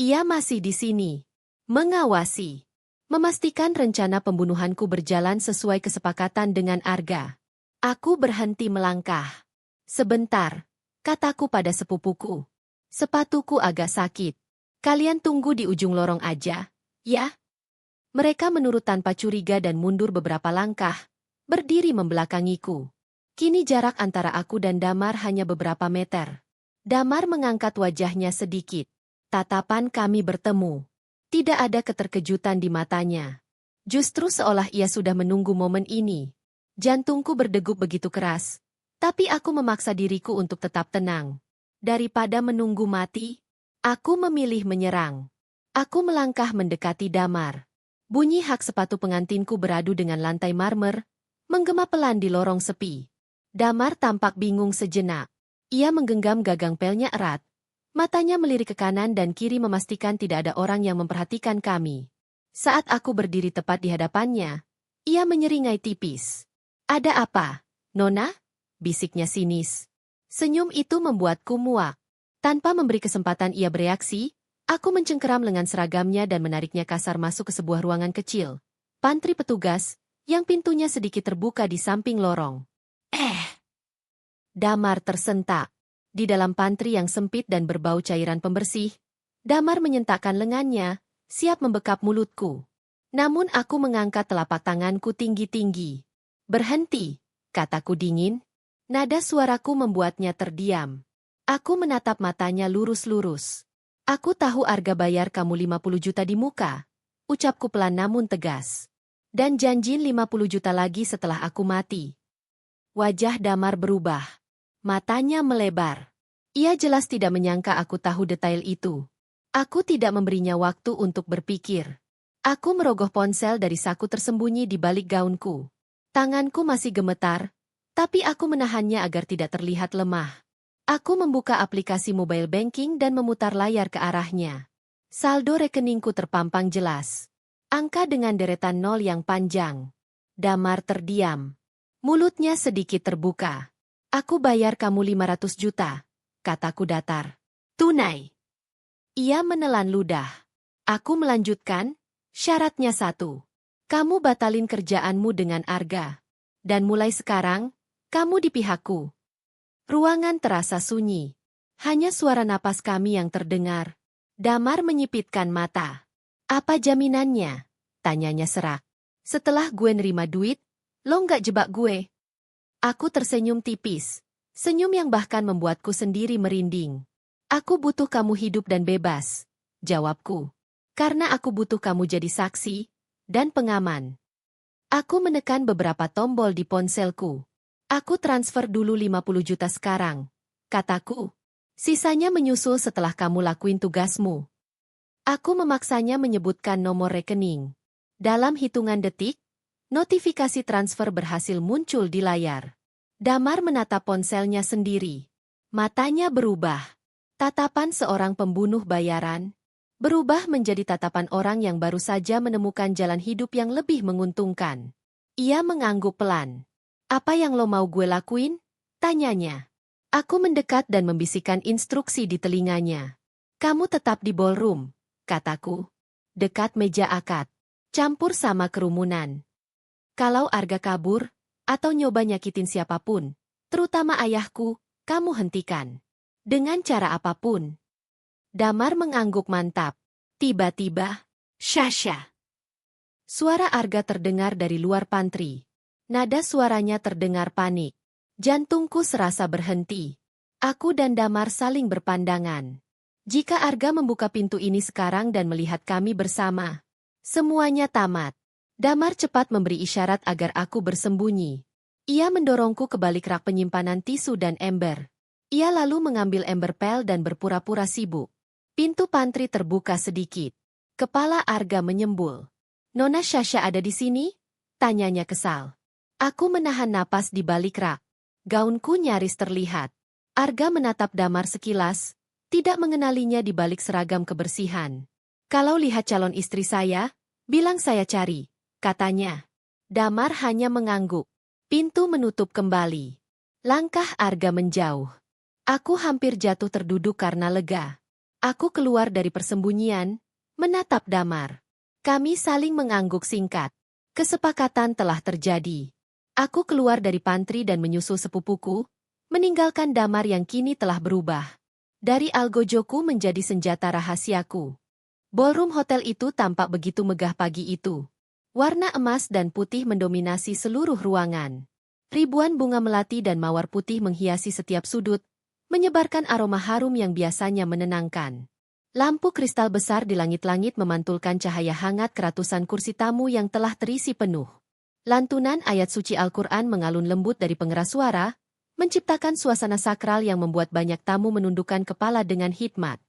S1: Ia masih di sini. Mengawasi. Memastikan rencana pembunuhanku berjalan sesuai kesepakatan dengan Arga. Aku berhenti melangkah. Sebentar, kataku pada sepupuku. Sepatuku agak sakit. Kalian tunggu di ujung lorong aja, ya? Mereka menurut tanpa curiga dan mundur beberapa langkah, berdiri membelakangiku. Kini jarak antara aku dan Damar hanya beberapa meter. Damar mengangkat wajahnya sedikit. Tatapan kami bertemu. Tidak ada keterkejutan di matanya. Justru seolah ia sudah menunggu momen ini. Jantungku berdegup begitu keras, tapi aku memaksa diriku untuk tetap tenang. Daripada menunggu mati, aku memilih menyerang. Aku melangkah mendekati Damar. Bunyi hak sepatu pengantinku beradu dengan lantai marmer, menggema pelan di lorong sepi. Damar tampak bingung sejenak. Ia menggenggam gagang pelnya erat. Matanya melirik ke kanan dan kiri memastikan tidak ada orang yang memperhatikan kami. Saat aku berdiri tepat di hadapannya, ia menyeringai tipis. "Ada apa, Nona?" bisiknya sinis. Senyum itu membuatku muak. Tanpa memberi kesempatan ia bereaksi, aku mencengkeram lengan seragamnya dan menariknya kasar masuk ke sebuah ruangan kecil. Pantry petugas, yang pintunya sedikit terbuka di samping lorong. Damar tersentak. Di dalam pantry yang sempit dan berbau cairan pembersih, Damar menyentakkan lengannya, siap membekap mulutku. Namun aku mengangkat telapak tanganku tinggi-tinggi. "Berhenti," kataku dingin. Nada suaraku membuatnya terdiam. Aku menatap matanya lurus-lurus. "Aku tahu harga bayar kamu 50 juta di muka," ucapku pelan namun tegas. "Dan janji 50 juta lagi setelah aku mati." Wajah Damar berubah. Matanya melebar. Ia jelas tidak menyangka aku tahu detail itu. Aku tidak memberinya waktu untuk berpikir. Aku merogoh ponsel dari saku tersembunyi di balik gaunku. Tanganku masih gemetar, tapi aku menahannya agar tidak terlihat lemah. Aku membuka aplikasi mobile banking dan memutar layar ke arahnya. Saldo rekeningku terpampang jelas. Angka dengan deretan nol yang panjang. Damar terdiam. Mulutnya sedikit terbuka. "Aku bayar kamu 500 juta, kataku datar. "Tunai." Ia menelan ludah. Aku melanjutkan, "Syaratnya satu. Kamu batalin kerjaanmu dengan Arga. Dan mulai sekarang, kamu di pihakku." Ruangan terasa sunyi. Hanya suara napas kami yang terdengar. Damar menyipitkan mata. "Apa jaminannya?" tanyanya serak. "Setelah gue nerima duit, lo nggak jebak gue?" Aku tersenyum tipis. Senyum yang bahkan membuatku sendiri merinding. "Aku butuh kamu hidup dan bebas," jawabku. "Karena aku butuh kamu jadi saksi dan pengaman." Aku menekan beberapa tombol di ponselku. "Aku transfer dulu 50 juta sekarang," kataku. "Sisanya menyusul setelah kamu lakuin tugasmu." Aku memaksanya menyebutkan nomor rekening. Dalam hitungan detik, notifikasi transfer berhasil muncul di layar. Damar menatap ponselnya sendiri. Matanya berubah. Tatapan seorang pembunuh bayaran berubah menjadi tatapan orang yang baru saja menemukan jalan hidup yang lebih menguntungkan. Ia mengangguk pelan. "Apa yang lo mau gue lakuin?" tanyanya. Aku mendekat dan membisikkan instruksi di telinganya. "Kamu tetap di ballroom," kataku. "Dekat meja akad. Campur sama kerumunan. Kalau Arga kabur, atau nyoba nyakitin siapapun, terutama ayahku, kamu hentikan. Dengan cara apapun." Damar mengangguk mantap. Tiba-tiba, "Shasha!" Suara Arga terdengar dari luar pantry. Nada suaranya terdengar panik. Jantungku serasa berhenti. Aku dan Damar saling berpandangan. Jika Arga membuka pintu ini sekarang dan melihat kami bersama, semuanya tamat. Damar cepat memberi isyarat agar aku bersembunyi. Ia mendorongku ke balik rak penyimpanan tisu dan ember. Ia lalu mengambil ember pel dan berpura-pura sibuk. Pintu pantry terbuka sedikit. Kepala Arga menyembul. "Nona Shasha ada di sini?" tanyanya kesal. Aku menahan napas di balik rak. Gaunku nyaris terlihat. Arga menatap Damar sekilas, tidak mengenalinya di balik seragam kebersihan. "Kalau lihat calon istri saya, bilang saya cari," katanya. Damar hanya mengangguk. Pintu menutup kembali. Langkah Arga menjauh. Aku hampir jatuh terduduk karena lega. Aku keluar dari persembunyian, menatap Damar. Kami saling mengangguk singkat. Kesepakatan telah terjadi. Aku keluar dari pantry dan menyusul sepupuku, meninggalkan Damar yang kini telah berubah. Dari algojoku menjadi senjata rahasiaku. Ballroom hotel itu tampak begitu megah pagi itu. Warna emas dan putih mendominasi seluruh ruangan. Ribuan bunga melati dan mawar putih menghiasi setiap sudut, menyebarkan aroma harum yang biasanya menenangkan. Lampu kristal besar di langit-langit memantulkan cahaya hangat ke ratusan kursi tamu yang telah terisi penuh. Lantunan ayat suci Al-Quran mengalun lembut dari pengeras suara, menciptakan suasana sakral yang membuat banyak tamu menundukkan kepala dengan hikmat.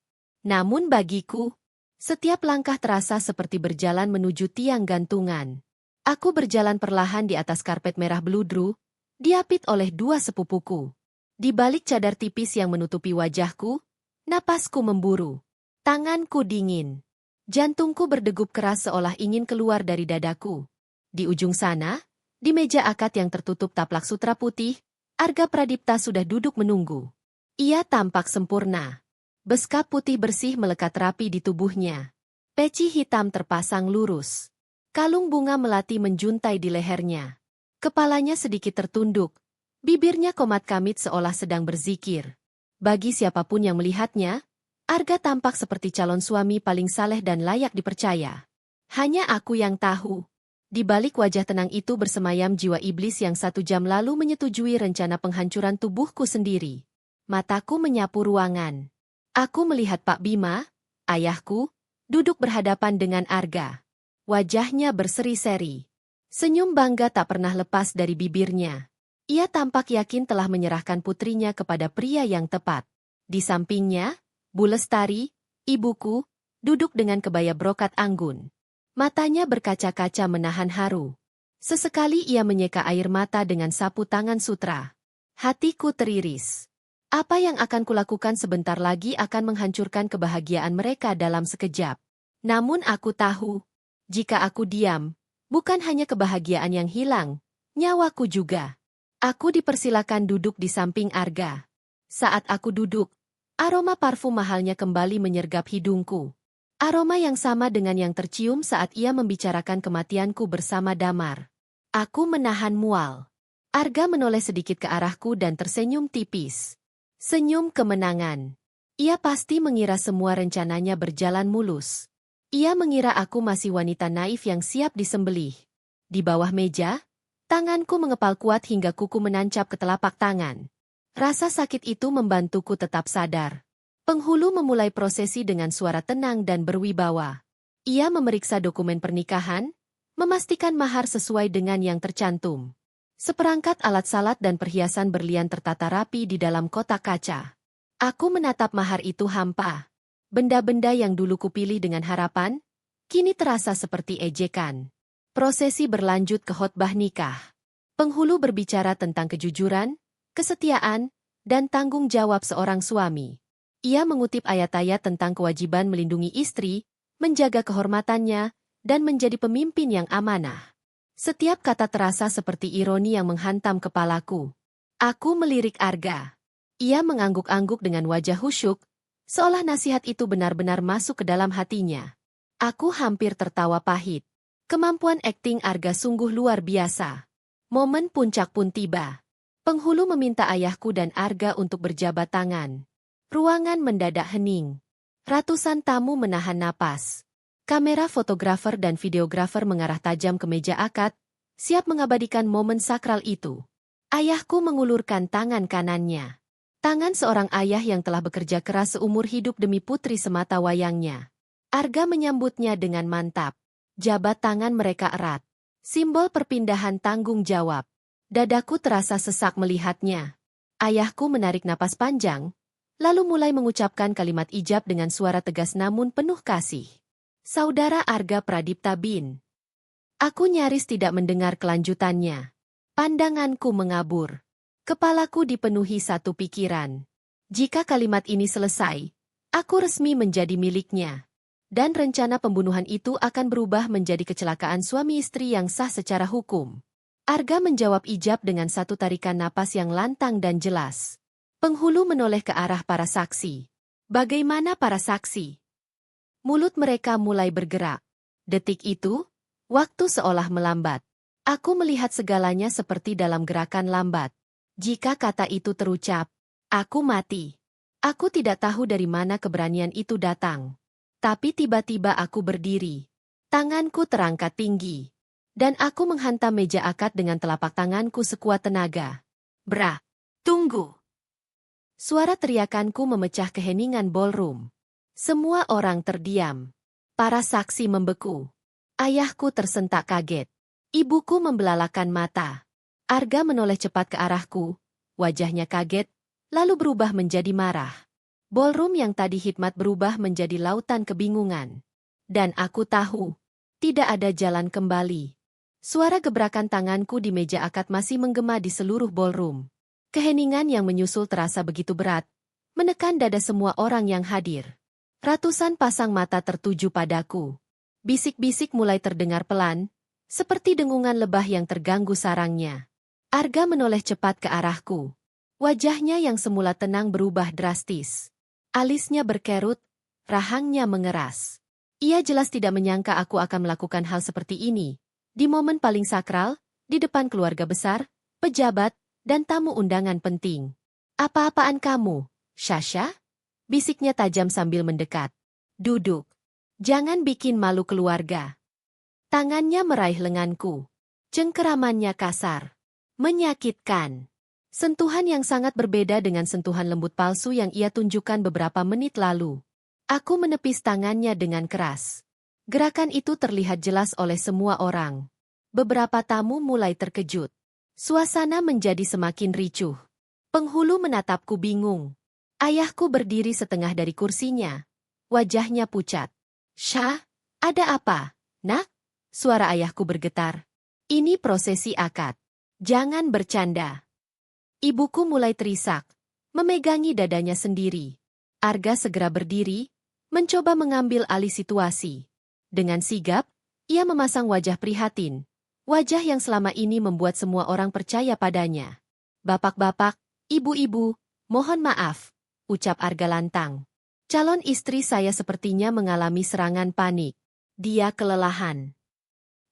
S1: Namun bagiku, setiap langkah terasa seperti berjalan menuju tiang gantungan. Aku berjalan perlahan di atas karpet merah beludru, diapit oleh dua sepupuku. Di balik cadar tipis yang menutupi wajahku, napasku memburu. Tanganku dingin. Jantungku berdegup keras seolah ingin keluar dari dadaku. Di ujung sana, di meja akad yang tertutup taplak sutra putih, Arga Pradipta sudah duduk menunggu. Ia tampak sempurna. Beskap putih bersih melekat rapi di tubuhnya. Peci hitam terpasang lurus. Kalung bunga melati menjuntai di lehernya. Kepalanya sedikit tertunduk. Bibirnya komat kamit seolah sedang berzikir. Bagi siapapun yang melihatnya, Arga tampak seperti calon suami paling saleh dan layak dipercaya. Hanya aku yang tahu. Di balik wajah tenang itu bersemayam jiwa iblis yang 1 jam lalu menyetujui rencana penghancuran tubuhku sendiri. Mataku menyapu ruangan. Aku melihat Pak Bima, ayahku, duduk berhadapan dengan Arga. Wajahnya berseri-seri. Senyum bangga tak pernah lepas dari bibirnya. Ia tampak yakin telah menyerahkan putrinya kepada pria yang tepat. Di sampingnya, Bu Lestari, ibuku, duduk dengan kebaya brokat anggun. Matanya berkaca-kaca menahan haru. Sesekali ia menyeka air mata dengan sapu tangan sutra. Hatiku teriris. Apa yang akan kulakukan sebentar lagi akan menghancurkan kebahagiaan mereka dalam sekejap. Namun aku tahu, jika aku diam, bukan hanya kebahagiaan yang hilang, nyawaku juga. Aku dipersilakan duduk di samping Arga. Saat aku duduk, aroma parfum mahalnya kembali menyergap hidungku. Aroma yang sama dengan yang tercium saat ia membicarakan kematianku bersama Damar. Aku menahan mual. Arga menoleh sedikit ke arahku dan tersenyum tipis. Senyum kemenangan. Ia pasti mengira semua rencananya berjalan mulus. Ia mengira aku masih wanita naif yang siap disembelih. Di bawah meja, tanganku mengepal kuat hingga kuku menancap ke telapak tangan. Rasa sakit itu membantuku tetap sadar. Penghulu memulai prosesi dengan suara tenang dan berwibawa. Ia memeriksa dokumen pernikahan, memastikan mahar sesuai dengan yang tercantum. Seperangkat alat salat dan perhiasan berlian tertata rapi di dalam kotak kaca. Aku menatap mahar itu hampa. Benda-benda yang dulu kupilih dengan harapan, kini terasa seperti ejekan. Prosesi berlanjut ke khotbah nikah. Penghulu berbicara tentang kejujuran, kesetiaan, dan tanggung jawab seorang suami. Ia mengutip ayat-ayat tentang kewajiban melindungi istri, menjaga kehormatannya, dan menjadi pemimpin yang amanah. Setiap kata terasa seperti ironi yang menghantam kepalaku. Aku melirik Arga. Ia mengangguk-angguk dengan wajah khusyuk, seolah nasihat itu benar-benar masuk ke dalam hatinya. Aku hampir tertawa pahit. Kemampuan akting Arga sungguh luar biasa. Momen puncak pun tiba. Penghulu meminta ayahku dan Arga untuk berjabat tangan. Ruangan mendadak hening. Ratusan tamu menahan napas. Kamera fotografer dan videografer mengarah tajam ke meja akad, siap mengabadikan momen sakral itu. Ayahku mengulurkan tangan kanannya. Tangan seorang ayah yang telah bekerja keras seumur hidup demi putri semata wayangnya. Arga menyambutnya dengan mantap. Jabat tangan mereka erat. Simbol perpindahan tanggung jawab. Dadaku terasa sesak melihatnya. Ayahku menarik napas panjang, lalu mulai mengucapkan kalimat ijab dengan suara tegas namun penuh kasih. Saudara Arga Pradipta bin. Aku nyaris tidak mendengar kelanjutannya. Pandanganku mengabur. Kepalaku dipenuhi satu pikiran. Jika kalimat ini selesai, aku resmi menjadi miliknya. Dan rencana pembunuhan itu akan berubah menjadi kecelakaan suami istri yang sah secara hukum. Arga menjawab ijab dengan satu tarikan napas yang lantang dan jelas. Penghulu menoleh ke arah para saksi. Bagaimana para saksi? Mulut mereka mulai bergerak. Detik itu, waktu seolah melambat. Aku melihat segalanya seperti dalam gerakan lambat. Jika kata itu terucap, aku mati. Aku tidak tahu dari mana keberanian itu datang. Tapi tiba-tiba aku berdiri. Tanganku terangkat tinggi. Dan aku menghantam meja akad dengan telapak tanganku sekuat tenaga. Bra, tunggu! Suara teriakanku memecah keheningan ballroom. Semua orang terdiam. Para saksi membeku. Ayahku tersentak kaget. Ibuku membelalakan mata. Arga menoleh cepat ke arahku, wajahnya kaget, lalu berubah menjadi marah. Ballroom yang tadi hikmat berubah menjadi lautan kebingungan. Dan aku tahu, tidak ada jalan kembali. Suara gebrakan tanganku di meja akad masih menggema di seluruh ballroom. Keheningan yang menyusul terasa begitu berat, menekan dada semua orang yang hadir. Ratusan pasang mata tertuju padaku. Bisik-bisik mulai terdengar pelan, seperti dengungan lebah yang terganggu sarangnya. Arga menoleh cepat ke arahku. Wajahnya yang semula tenang berubah drastis. Alisnya berkerut, rahangnya mengeras. Ia jelas tidak menyangka aku akan melakukan hal seperti ini. Di momen paling sakral, di depan keluarga besar, pejabat, dan tamu undangan penting. Apa-apaan kamu, Sasha? Bisiknya tajam sambil mendekat. Duduk. Jangan bikin malu keluarga. Tangannya meraih lenganku. Cengkeramannya kasar. Menyakitkan. Sentuhan yang sangat berbeda dengan sentuhan lembut palsu yang ia tunjukkan beberapa menit lalu. Aku menepis tangannya dengan keras. Gerakan itu terlihat jelas oleh semua orang. Beberapa tamu mulai terkejut. Suasana menjadi semakin ricuh. Penghulu menatapku bingung. Ayahku berdiri setengah dari kursinya. Wajahnya pucat. Syah, ada apa, nak? Suara ayahku bergetar. Ini prosesi akad. Jangan bercanda. Ibuku mulai terisak, memegangi dadanya sendiri. Arga segera berdiri, mencoba mengambil alih situasi. Dengan sigap, ia memasang wajah prihatin. Wajah yang selama ini membuat semua orang percaya padanya. Bapak-bapak, ibu-ibu, mohon maaf, ucap Arga lantang. Calon istri saya sepertinya mengalami serangan panik. Dia kelelahan.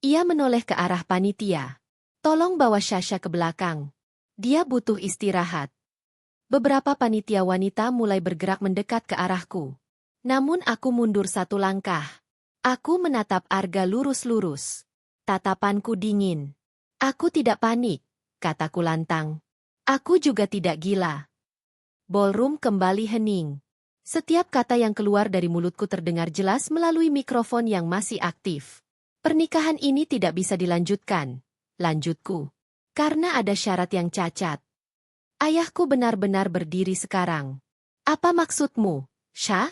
S1: Ia menoleh ke arah panitia. Tolong bawa Sasha ke belakang. Dia butuh istirahat. Beberapa panitia wanita mulai bergerak mendekat ke arahku. Namun aku mundur satu langkah. Aku menatap Arga lurus-lurus. Tatapanku dingin. Aku tidak panik, kataku lantang. Aku juga tidak gila. Ballroom kembali hening. Setiap kata yang keluar dari mulutku terdengar jelas melalui mikrofon yang masih aktif. Pernikahan ini tidak bisa dilanjutkan, lanjutku. Karena ada syarat yang cacat. Ayahku benar-benar berdiri sekarang. Apa maksudmu, Syah?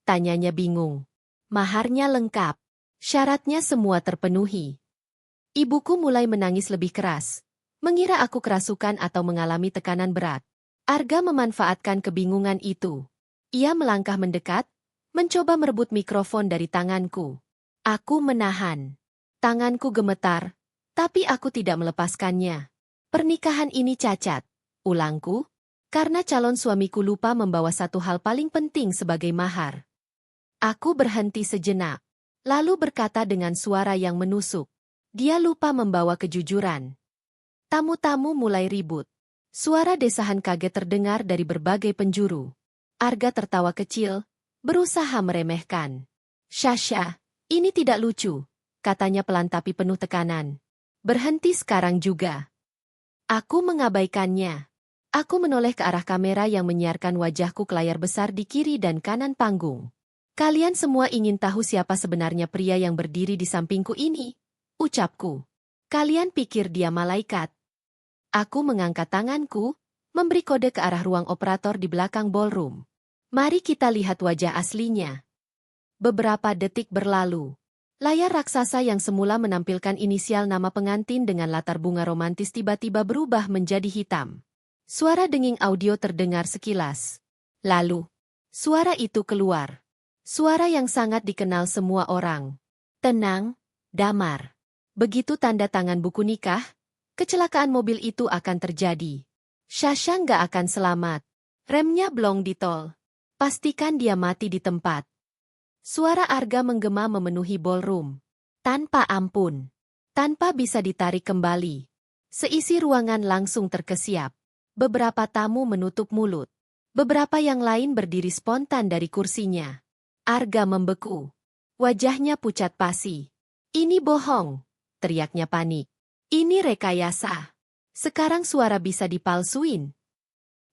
S1: Tanyanya bingung. Maharnya lengkap. Syaratnya semua terpenuhi. Ibuku mulai menangis lebih keras. Mengira aku kerasukan atau mengalami tekanan berat. Arga memanfaatkan kebingungan itu. Ia melangkah mendekat, mencoba merebut mikrofon dari tanganku. Aku menahan. Tanganku gemetar, tapi aku tidak melepaskannya. Pernikahan ini cacat, ulangku, karena calon suamiku lupa membawa satu hal paling penting sebagai mahar. Aku berhenti sejenak, lalu berkata dengan suara yang menusuk. Dia lupa membawa kejujuran. Tamu-tamu mulai ribut. Suara desahan kaget terdengar dari berbagai penjuru. Arga tertawa kecil, berusaha meremehkan. Sasha, ini tidak lucu, katanya pelan tapi penuh tekanan. Berhenti sekarang juga. Aku mengabaikannya. Aku menoleh ke arah kamera yang menyiarkan wajahku ke layar besar di kiri dan kanan panggung. Kalian semua ingin tahu siapa sebenarnya pria yang berdiri di sampingku ini? Ucapku. Kalian pikir dia malaikat? Aku mengangkat tanganku, memberi kode ke arah ruang operator di belakang ballroom. Mari kita lihat wajah aslinya. Beberapa detik berlalu. Layar raksasa yang semula menampilkan inisial nama pengantin dengan latar bunga romantis tiba-tiba berubah menjadi hitam. Suara denging audio terdengar sekilas. Lalu, suara itu keluar. Suara yang sangat dikenal semua orang. Tenang, damar. Begitu tanda tangan buku nikah, kecelakaan mobil itu akan terjadi. Sasha nggak akan selamat. Remnya blong di tol. Pastikan dia mati di tempat. Suara Arga menggema memenuhi ballroom. Tanpa ampun. Tanpa bisa ditarik kembali. Seisi ruangan langsung terkesiap. Beberapa tamu menutup mulut. Beberapa yang lain berdiri spontan dari kursinya. Arga membeku. Wajahnya pucat pasi. Ini bohong, teriaknya panik. Ini rekayasa. Sekarang suara bisa dipalsuin.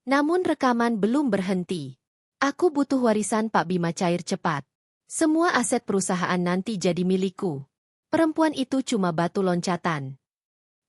S1: Namun rekaman belum berhenti. Aku butuh warisan Pak Bima cair cepat. Semua aset perusahaan nanti jadi milikku. Perempuan itu cuma batu loncatan.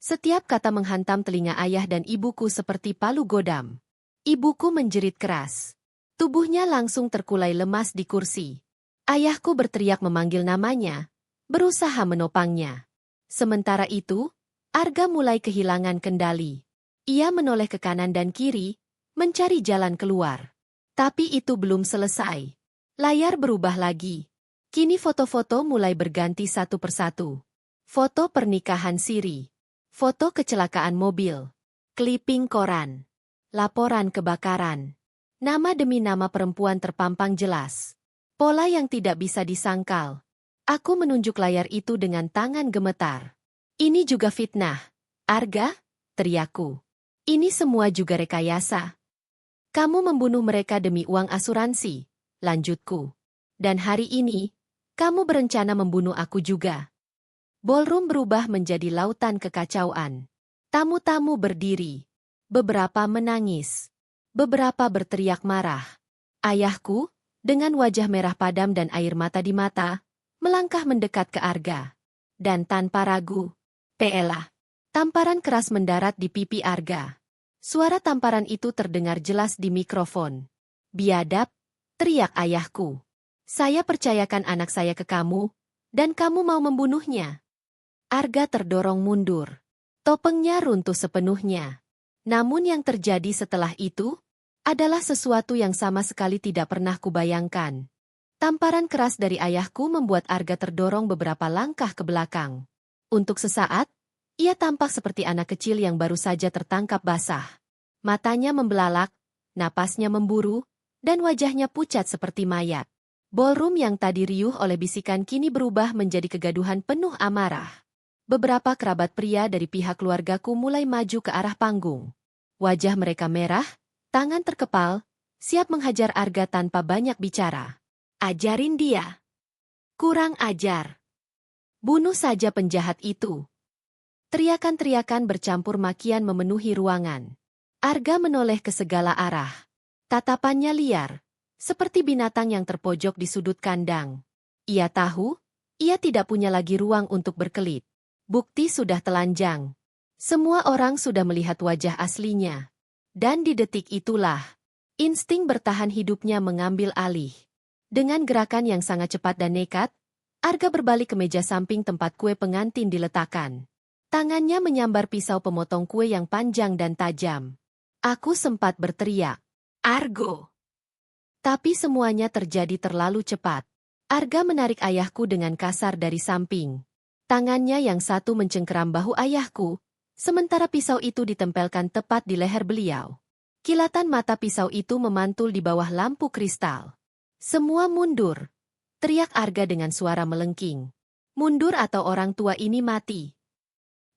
S1: Setiap kata menghantam telinga ayah dan ibuku seperti palu godam. Ibuku menjerit keras. Tubuhnya langsung terkulai lemas di kursi. Ayahku berteriak memanggil namanya, berusaha menopangnya. Sementara itu, Arga mulai kehilangan kendali. Ia menoleh ke kanan dan kiri, mencari jalan keluar. Tapi itu belum selesai. Layar berubah lagi. Kini foto-foto mulai berganti satu persatu. Foto pernikahan siri. Foto kecelakaan mobil. Clipping koran. Laporan kebakaran. Nama demi nama perempuan terpampang jelas. Pola yang tidak bisa disangkal. Aku menunjuk layar itu dengan tangan gemetar. Ini juga fitnah. Arga, teriakku. Ini semua juga rekayasa. Kamu membunuh mereka demi uang asuransi, lanjutku. Dan hari ini, kamu berencana membunuh aku juga. Ballroom berubah menjadi lautan kekacauan. Tamu-tamu berdiri. Beberapa menangis. Beberapa berteriak marah. Ayahku, dengan wajah merah padam dan air mata di mata, melangkah mendekat ke Arga. Dan tanpa ragu, "Peela." Tamparan keras mendarat di pipi Arga. Suara tamparan itu terdengar jelas di mikrofon. "Biadab," teriak ayahku. "Saya percayakan anak saya ke kamu, dan kamu mau membunuhnya." Arga terdorong mundur. Topengnya runtuh sepenuhnya. Namun yang terjadi setelah itu adalah sesuatu yang sama sekali tidak pernah kubayangkan. Tamparan keras dari ayahku membuat Arga terdorong beberapa langkah ke belakang. Untuk sesaat, ia tampak seperti anak kecil yang baru saja tertangkap basah. Matanya membelalak, napasnya memburu, dan wajahnya pucat seperti mayat. Ballroom yang tadi riuh oleh bisikan kini berubah menjadi kegaduhan penuh amarah. Beberapa kerabat pria dari pihak keluargaku mulai maju ke arah panggung. Wajah mereka merah, tangan terkepal, siap menghajar Arga tanpa banyak bicara. "Ajarin dia. Kurang ajar. Bunuh saja penjahat itu." Teriakan-teriakan bercampur makian memenuhi ruangan. Arga menoleh ke segala arah. Tatapannya liar, seperti binatang yang terpojok di sudut kandang. Ia tahu, ia tidak punya lagi ruang untuk berkelit. Bukti sudah telanjang. Semua orang sudah melihat wajah aslinya. Dan di detik itulah, insting bertahan hidupnya mengambil alih. Dengan gerakan yang sangat cepat dan nekat, Arga berbalik ke meja samping tempat kue pengantin diletakkan. Tangannya menyambar pisau pemotong kue yang panjang dan tajam. Aku sempat berteriak, "Argo!" Tapi semuanya terjadi terlalu cepat. Arga menarik ayahku dengan kasar dari samping. Tangannya yang satu mencengkeram bahu ayahku, sementara pisau itu ditempelkan tepat di leher beliau. Kilatan mata pisau itu memantul di bawah lampu kristal. "Semua mundur!" teriak Arga dengan suara melengking. "Mundur atau orang tua ini mati!"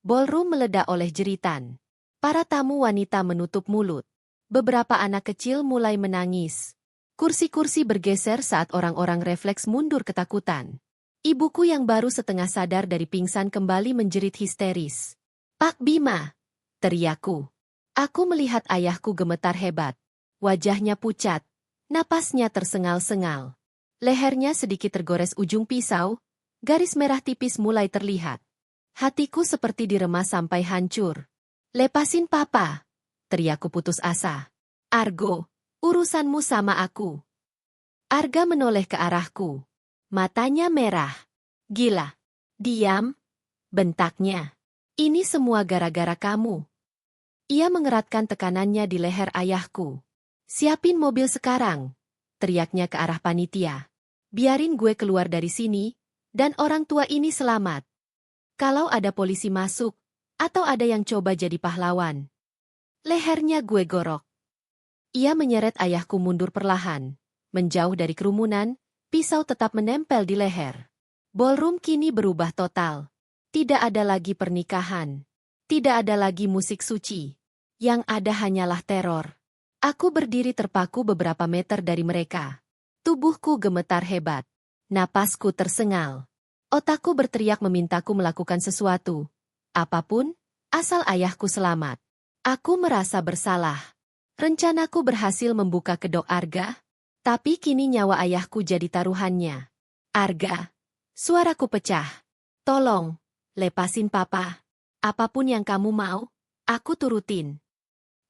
S1: Ballroom meledak oleh jeritan. Para tamu wanita menutup mulut. Beberapa anak kecil mulai menangis. Kursi-kursi bergeser saat orang-orang refleks mundur ketakutan. Ibuku yang baru setengah sadar dari pingsan kembali menjerit histeris. "Pak Bima!" teriakku. Aku melihat ayahku gemetar hebat. Wajahnya pucat, napasnya tersengal-sengal. Lehernya sedikit tergores ujung pisau, garis merah tipis mulai terlihat. Hatiku seperti diremas sampai hancur. "Lepasin papa!" teriakku putus asa. "Argo, urusanmu sama aku." Arga menoleh ke arahku. Matanya merah. "Gila. Diam!" bentaknya. "Ini semua gara-gara kamu." Ia mengeratkan tekanannya di leher ayahku. "Siapin mobil sekarang," teriaknya ke arah panitia. "Biarin gue keluar dari sini, dan orang tua ini selamat. Kalau ada polisi masuk, atau ada yang coba jadi pahlawan, lehernya gue gorok." Ia menyeret ayahku mundur perlahan, menjauh dari kerumunan. Pisau tetap menempel di leher. Ballroom kini berubah total. Tidak ada lagi pernikahan. Tidak ada lagi musik suci. Yang ada hanyalah teror. Aku berdiri terpaku beberapa meter dari mereka. Tubuhku gemetar hebat. Napasku tersengal. Otakku berteriak memintaku melakukan sesuatu. Apapun, asal ayahku selamat. Aku merasa bersalah. Rencanaku berhasil membuka kedok Arga. Tapi kini nyawa ayahku jadi taruhannya. "Arga!" Suaraku pecah. Tolong, lepasin papa. Apapun yang kamu mau, aku turutin.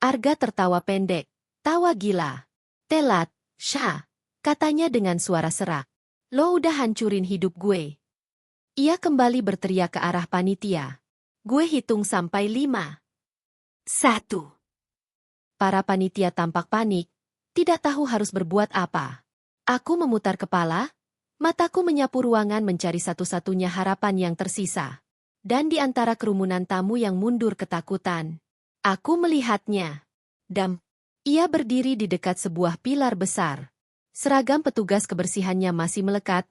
S1: Arga tertawa pendek, tawa gila. Telat, Syah, katanya dengan suara serak. Lo udah hancurin hidup gue. Ia kembali berteriak ke arah panitia. Gue hitung sampai 5. 1. Para panitia tampak panik, tidak tahu harus berbuat apa. Aku memutar kepala, mataku menyapu ruangan mencari satu-satunya harapan yang tersisa. Dan di antara kerumunan tamu yang mundur ketakutan, aku melihatnya. Dam. Ia berdiri di dekat sebuah pilar besar. Seragam petugas kebersihannya masih melekat,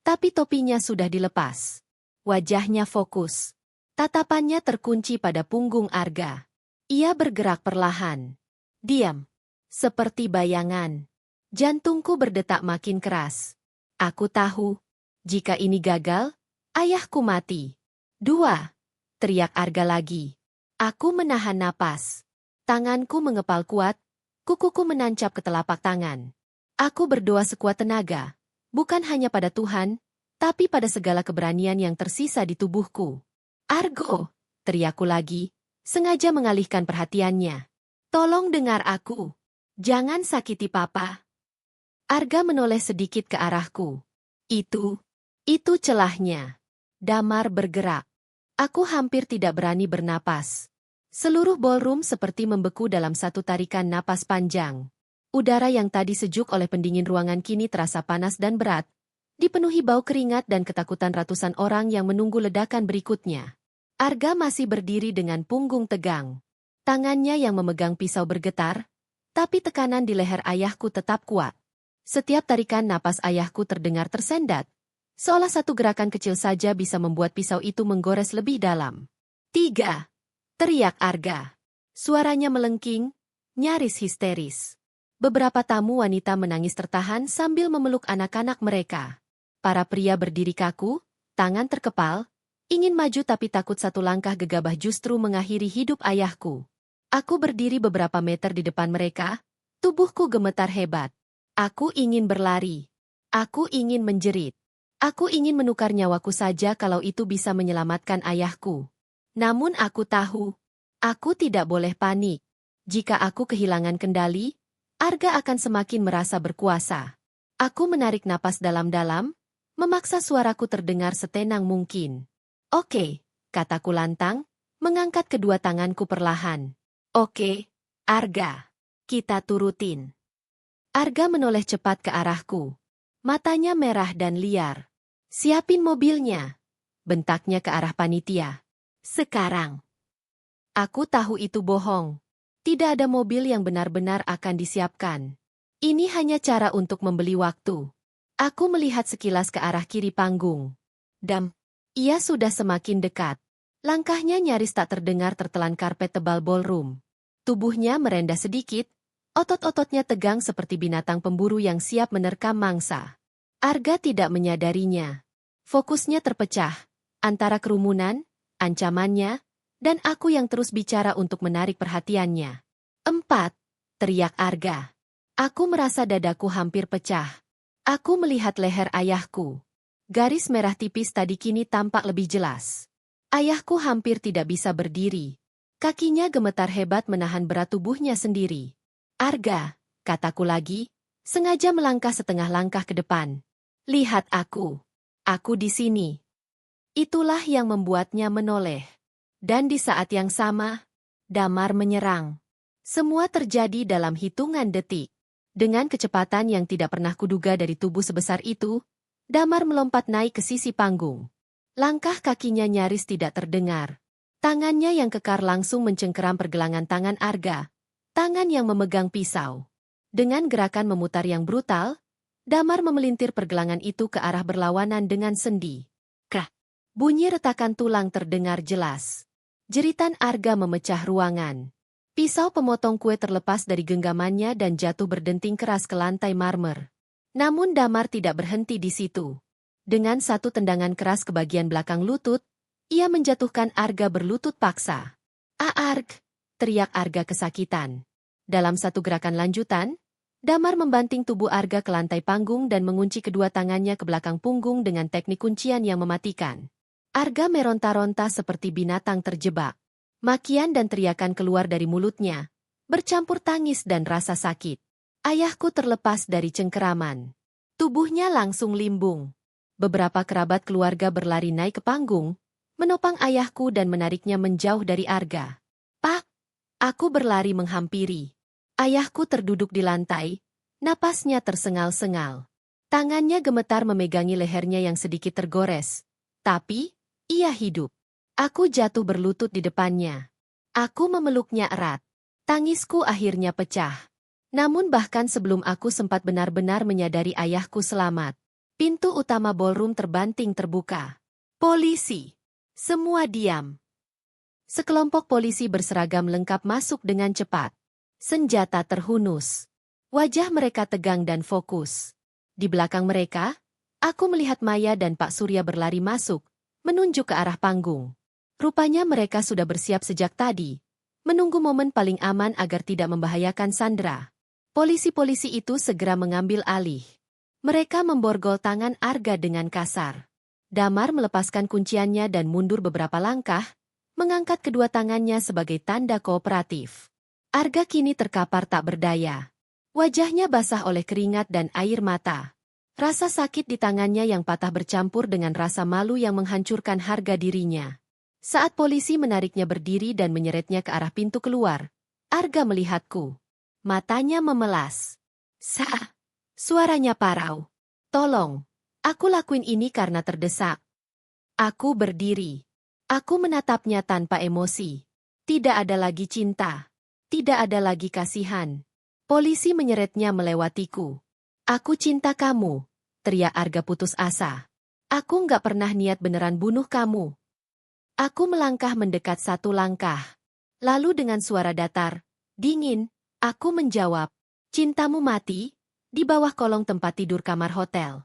S1: tapi topinya sudah dilepas. Wajahnya fokus. Tatapannya terkunci pada punggung Arga. Ia bergerak perlahan. Diam. Seperti bayangan. Jantungku berdetak makin keras. Aku tahu, jika ini gagal, ayahku mati. 2. Teriak Arga lagi. Aku menahan napas. Tanganku mengepal kuat, kukuku menancap ke telapak tangan. Aku berdoa sekuat tenaga, bukan hanya pada Tuhan, tapi pada segala keberanian yang tersisa di tubuhku. Argo, teriakku lagi, sengaja mengalihkan perhatiannya. Tolong dengar aku. Jangan sakiti papa. Arga menoleh sedikit ke arahku. Itu celahnya. Damar bergerak. Aku hampir tidak berani bernapas. Seluruh ballroom seperti membeku dalam satu tarikan napas panjang. Udara yang tadi sejuk oleh pendingin ruangan kini terasa panas dan berat, dipenuhi bau keringat dan ketakutan ratusan orang yang menunggu ledakan berikutnya. Arga masih berdiri dengan punggung tegang. Tangannya yang memegang pisau bergetar, tapi tekanan di leher ayahku tetap kuat. Setiap tarikan napas ayahku terdengar tersendat, seolah satu gerakan kecil saja bisa membuat pisau itu menggores lebih dalam. 3. Teriak Arga. Suaranya melengking, nyaris histeris. Beberapa tamu wanita menangis tertahan sambil memeluk anak-anak mereka. Para pria berdiri kaku, tangan terkepal, ingin maju tapi takut satu langkah gegabah justru mengakhiri hidup ayahku. Aku berdiri beberapa meter di depan mereka, tubuhku gemetar hebat. Aku ingin berlari. Aku ingin menjerit. Aku ingin menukar nyawaku saja kalau itu bisa menyelamatkan ayahku. Namun aku tahu, aku tidak boleh panik. Jika aku kehilangan kendali, Arga akan semakin merasa berkuasa. Aku menarik napas dalam-dalam, memaksa suaraku terdengar setenang mungkin. Oke, kataku lantang, mengangkat kedua tanganku perlahan. Oke, Arga, kita turutin. Arga menoleh cepat ke arahku. Matanya merah dan liar. Siapin mobilnya, bentaknya ke arah panitia. Sekarang. Aku tahu itu bohong. Tidak ada mobil yang benar-benar akan disiapkan. Ini hanya cara untuk membeli waktu. Aku melihat sekilas ke arah kiri panggung. Dam, ia sudah semakin dekat. Langkahnya nyaris tak terdengar tertelan karpet tebal ballroom. Tubuhnya merendah sedikit, otot-ototnya tegang seperti binatang pemburu yang siap menerkam mangsa. Arga tidak menyadarinya. Fokusnya terpecah, antara kerumunan, ancamannya, dan aku yang terus bicara untuk menarik perhatiannya. 4. Teriak Arga. Aku merasa dadaku hampir pecah. Aku melihat leher ayahku. Garis merah tipis tadi kini tampak lebih jelas. Ayahku hampir tidak bisa berdiri. Kakinya gemetar hebat menahan berat tubuhnya sendiri. Arga, kataku lagi, sengaja melangkah setengah langkah ke depan. Lihat aku. Aku di sini. Itulah yang membuatnya menoleh. Dan di saat yang sama, Damar menyerang. Semua terjadi dalam hitungan detik. Dengan kecepatan yang tidak pernah kuduga dari tubuh sebesar itu, Damar melompat naik ke sisi panggung. Langkah kakinya nyaris tidak terdengar. Tangannya yang kekar langsung mencengkeram pergelangan tangan Arga, tangan yang memegang pisau. Dengan gerakan memutar yang brutal, Damar memelintir pergelangan itu ke arah berlawanan dengan sendi. Kah! Bunyi retakan tulang terdengar jelas. Jeritan Arga memecah ruangan. Pisau pemotong kue terlepas dari genggamannya dan jatuh berdenting keras ke lantai marmer. Namun Damar tidak berhenti di situ. Dengan satu tendangan keras ke bagian belakang lutut, ia menjatuhkan Arga berlutut paksa. Arg! Teriak Arga kesakitan. Dalam satu gerakan lanjutan, Damar membanting tubuh Arga ke lantai panggung dan mengunci kedua tangannya ke belakang punggung dengan teknik kuncian yang mematikan. Arga meronta-ronta seperti binatang terjebak. Makian dan teriakan keluar dari mulutnya, bercampur tangis dan rasa sakit. Ayahku terlepas dari cengkeraman. Tubuhnya langsung limbung. Beberapa kerabat keluarga berlari naik ke panggung, menopang ayahku dan menariknya menjauh dari Arga. "Pak!" Aku berlari menghampiri. Ayahku terduduk di lantai, napasnya tersengal-sengal. Tangannya gemetar memegangi lehernya yang sedikit tergores. Tapi, ia hidup. Aku jatuh berlutut di depannya. Aku memeluknya erat. Tangisku akhirnya pecah. Namun bahkan sebelum aku sempat benar-benar menyadari ayahku selamat, pintu utama ballroom terbanting terbuka. Polisi. Semua diam. Sekelompok polisi berseragam lengkap masuk dengan cepat. Senjata terhunus. Wajah mereka tegang dan fokus. Di belakang mereka, aku melihat Maya dan Pak Surya berlari masuk, menunjuk ke arah panggung. Rupanya mereka sudah bersiap sejak tadi, menunggu momen paling aman agar tidak membahayakan Sandra. Polisi-polisi itu segera mengambil alih. Mereka memborgol tangan Arga dengan kasar. Damar melepaskan kunciannya dan mundur beberapa langkah, mengangkat kedua tangannya sebagai tanda kooperatif. Arga kini terkapar tak berdaya. Wajahnya basah oleh keringat dan air mata. Rasa sakit di tangannya yang patah bercampur dengan rasa malu yang menghancurkan harga dirinya. Saat polisi menariknya berdiri dan menyeretnya ke arah pintu keluar, Arga melihatku. Matanya memelas. Suaranya parau. "Tolong, aku lakuin ini karena terdesak." Aku berdiri. Aku menatapnya tanpa emosi. Tidak ada lagi cinta. Tidak ada lagi kasihan. Polisi menyeretnya melewatiku. "Aku cinta kamu," teriak Arga putus asa. "Aku nggak pernah niat beneran bunuh kamu." Aku melangkah mendekat satu langkah. Lalu dengan suara datar, dingin, aku menjawab, "Cintamu mati, di bawah kolong tempat tidur kamar hotel."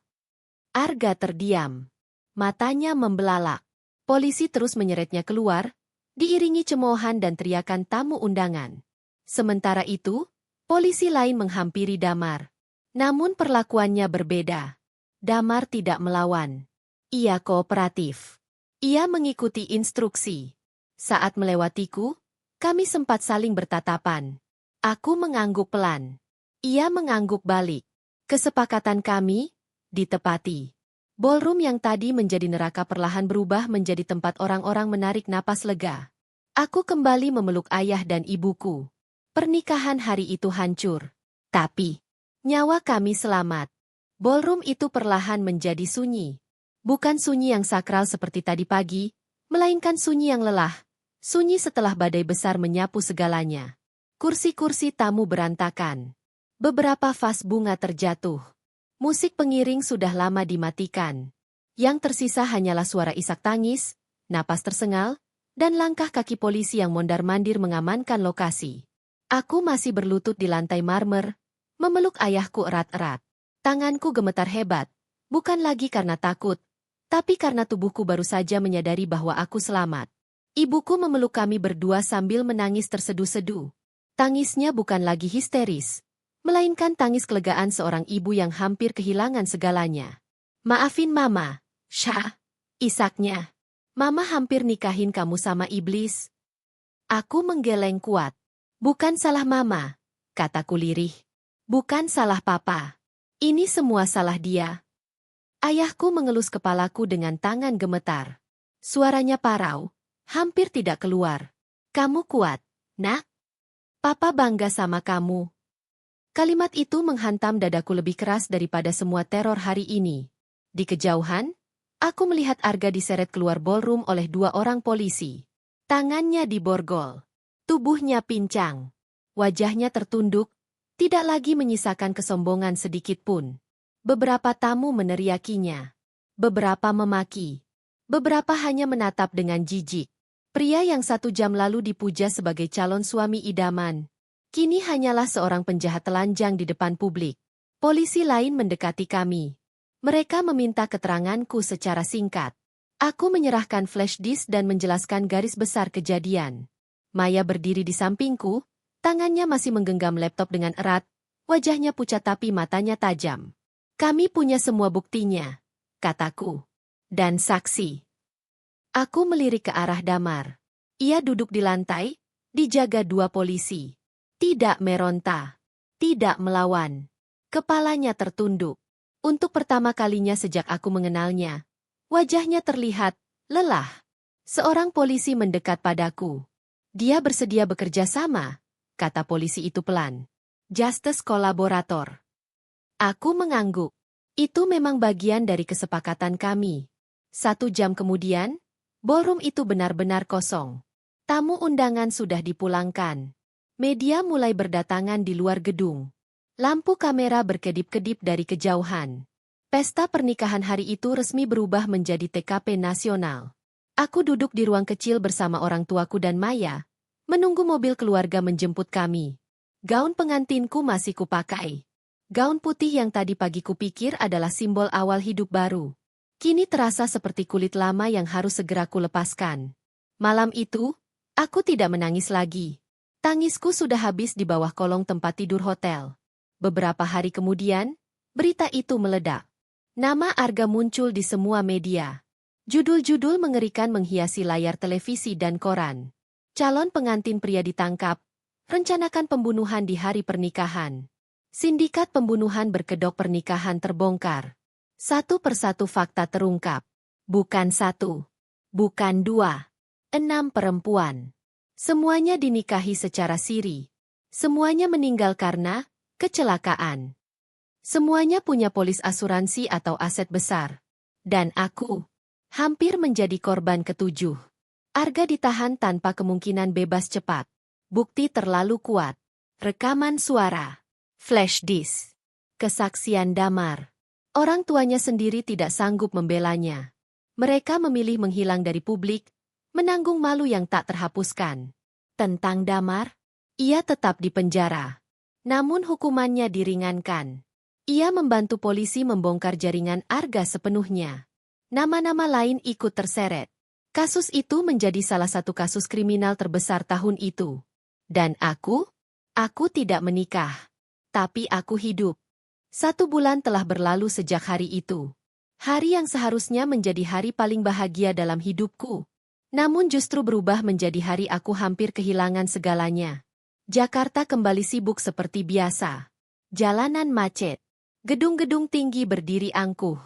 S1: Arga terdiam. Matanya membelalak. Polisi terus menyeretnya keluar, diiringi cemoohan dan teriakan tamu undangan. Sementara itu, polisi lain menghampiri Damar. Namun perlakuannya berbeda. Damar tidak melawan. Ia kooperatif. Ia mengikuti instruksi. Saat melewatiku, kami sempat saling bertatapan. Aku mengangguk pelan. Ia mengangguk balik. Kesepakatan kami ditepati. Ballroom yang tadi menjadi neraka perlahan berubah menjadi tempat orang-orang menarik napas lega. Aku kembali memeluk ayah dan ibuku. Pernikahan hari itu hancur. Tapi, nyawa kami selamat. Ballroom itu perlahan menjadi sunyi. Bukan sunyi yang sakral seperti tadi pagi, melainkan sunyi yang lelah. Sunyi setelah badai besar menyapu segalanya. Kursi-kursi tamu berantakan. Beberapa vas bunga terjatuh. Musik pengiring sudah lama dimatikan. Yang tersisa hanyalah suara isak tangis, napas tersengal, dan langkah kaki polisi yang mondar-mandir mengamankan lokasi. Aku masih berlutut di lantai marmer, memeluk ayahku erat-erat. Tanganku gemetar hebat, bukan lagi karena takut, tapi karena tubuhku baru saja menyadari bahwa aku selamat. Ibuku memeluk kami berdua sambil menangis terseduh-seduh. Tangisnya bukan lagi histeris, melainkan tangis kelegaan seorang ibu yang hampir kehilangan segalanya. "Maafin Mama, Syah," isaknya. "Mama hampir nikahin kamu sama iblis." Aku menggeleng kuat. "Bukan salah Mama," kataku lirih. "Bukan salah Papa. Ini semua salah dia." Ayahku mengelus kepalaku dengan tangan gemetar. Suaranya parau, hampir tidak keluar. "Kamu kuat, Nak. Papa bangga sama kamu." Kalimat itu menghantam dadaku lebih keras daripada semua teror hari ini. Di kejauhan, aku melihat Arga diseret keluar ballroom oleh dua orang polisi. Tangannya diborgol. Tubuhnya pincang. Wajahnya tertunduk, tidak lagi menyisakan kesombongan sedikit pun. Beberapa tamu meneriakinya. Beberapa memaki. Beberapa hanya menatap dengan jijik. Pria yang 1 jam lalu dipuja sebagai calon suami idaman, kini hanyalah seorang penjahat telanjang di depan publik. Polisi lain mendekati kami. Mereka meminta keteranganku secara singkat. Aku menyerahkan flash disk dan menjelaskan garis besar kejadian. Maya berdiri di sampingku, tangannya masih menggenggam laptop dengan erat, wajahnya pucat tapi matanya tajam. "Kami punya semua buktinya," kataku. "Dan saksi." Aku melirik ke arah Damar. Ia duduk di lantai, dijaga dua polisi. Tidak meronta. Tidak melawan. Kepalanya tertunduk. Untuk pertama kalinya sejak aku mengenalnya, wajahnya terlihat lelah. Seorang polisi mendekat padaku. Dia bersedia bekerja sama, kata polisi itu pelan. Justice kolaborator. Aku mengangguk. Itu memang bagian dari kesepakatan kami. 1 jam kemudian, ballroom itu benar-benar kosong. Tamu undangan sudah dipulangkan. Media mulai berdatangan di luar gedung. Lampu kamera berkedip-kedip dari kejauhan. Pesta pernikahan hari itu resmi berubah menjadi TKP nasional. Aku duduk di ruang kecil bersama orang tuaku dan Maya, menunggu mobil keluarga menjemput kami. Gaun pengantinku masih kupakai. Gaun putih yang tadi pagi kupikir adalah simbol awal hidup baru. Kini terasa seperti kulit lama yang harus segera kulepaskan. Malam itu, aku tidak menangis lagi. Tangisku sudah habis di bawah kolong tempat tidur hotel. Beberapa hari kemudian, berita itu meledak. Nama Arga muncul di semua media. Judul-judul mengerikan menghiasi layar televisi dan koran. Calon pengantin pria ditangkap, rencanakan pembunuhan di hari pernikahan. Sindikat pembunuhan berkedok pernikahan terbongkar. Satu persatu fakta terungkap. Bukan 1, bukan 2, 6 perempuan. Semuanya dinikahi secara siri. Semuanya meninggal karena kecelakaan. Semuanya punya polis asuransi atau aset besar. Dan aku hampir menjadi korban ketujuh. Arga ditahan tanpa kemungkinan bebas cepat. Bukti terlalu kuat. Rekaman suara. Flash disk. Kesaksian Damar. Orang tuanya sendiri tidak sanggup membelanya. Mereka memilih menghilang dari publik, menanggung malu yang tak terhapuskan. Tentang Damar, ia tetap dipenjara. Namun hukumannya diringankan. Ia membantu polisi membongkar jaringan Arga sepenuhnya. Nama-nama lain ikut terseret. Kasus itu menjadi salah satu kasus kriminal terbesar tahun itu. Dan aku tidak menikah. Tapi aku hidup. 1 bulan telah berlalu sejak hari itu. Hari yang seharusnya menjadi hari paling bahagia dalam hidupku. Namun justru berubah menjadi hari aku hampir kehilangan segalanya. Jakarta kembali sibuk seperti biasa. Jalanan macet. Gedung-gedung tinggi berdiri angkuh.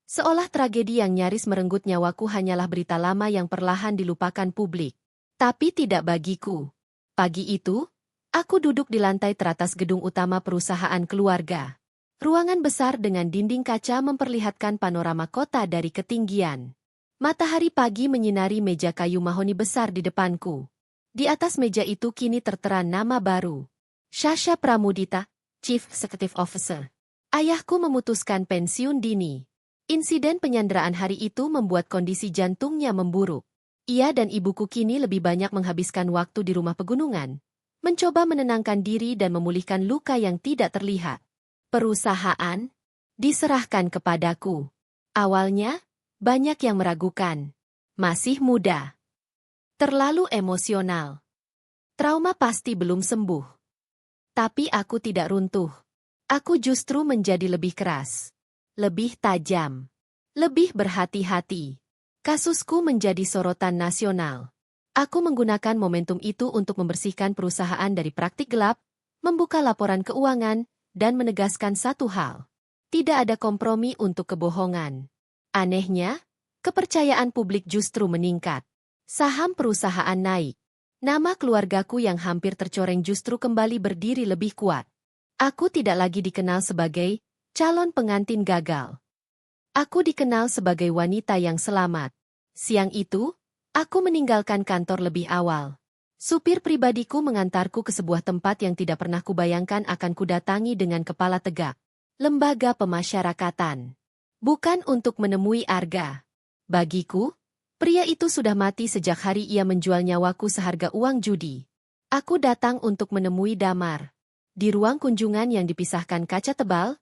S1: Seolah tragedi yang nyaris merenggut nyawaku hanyalah berita lama yang perlahan dilupakan publik. Tapi tidak bagiku. Pagi itu, aku duduk di lantai teratas gedung utama perusahaan keluarga. Ruangan besar dengan dinding kaca memperlihatkan panorama kota dari ketinggian. Matahari pagi menyinari meja kayu mahoni besar di depanku. Di atas meja itu kini tertera nama baru. Sasha Pramudita, Chief Executive Officer. Ayahku memutuskan pensiun dini. Insiden penyanderaan hari itu membuat kondisi jantungnya memburuk. Ia dan ibuku kini lebih banyak menghabiskan waktu di rumah pegunungan, mencoba menenangkan diri dan memulihkan luka yang tidak terlihat. Perusahaan diserahkan kepadaku. Awalnya, banyak yang meragukan. Masih muda. Terlalu emosional. Trauma pasti belum sembuh. Tapi aku tidak runtuh. Aku justru menjadi lebih keras. Lebih tajam. Lebih berhati-hati. Kasusku menjadi sorotan nasional. Aku menggunakan momentum itu untuk membersihkan perusahaan dari praktik gelap, membuka laporan keuangan, dan menegaskan satu hal. Tidak ada kompromi untuk kebohongan. Anehnya, kepercayaan publik justru meningkat. Saham perusahaan naik. Nama keluargaku yang hampir tercoreng justru kembali berdiri lebih kuat. Aku tidak lagi dikenal sebagai calon pengantin gagal. Aku dikenal sebagai wanita yang selamat. Siang itu, aku meninggalkan kantor lebih awal. Supir pribadiku mengantarku ke sebuah tempat yang tidak pernah kubayangkan akan kudatangi dengan kepala tegak. Lembaga pemasyarakatan. Bukan untuk menemui Arga. Bagiku, pria itu sudah mati sejak hari ia menjual nyawaku seharga uang judi. Aku datang untuk menemui Damar. Di ruang kunjungan yang dipisahkan kaca tebal,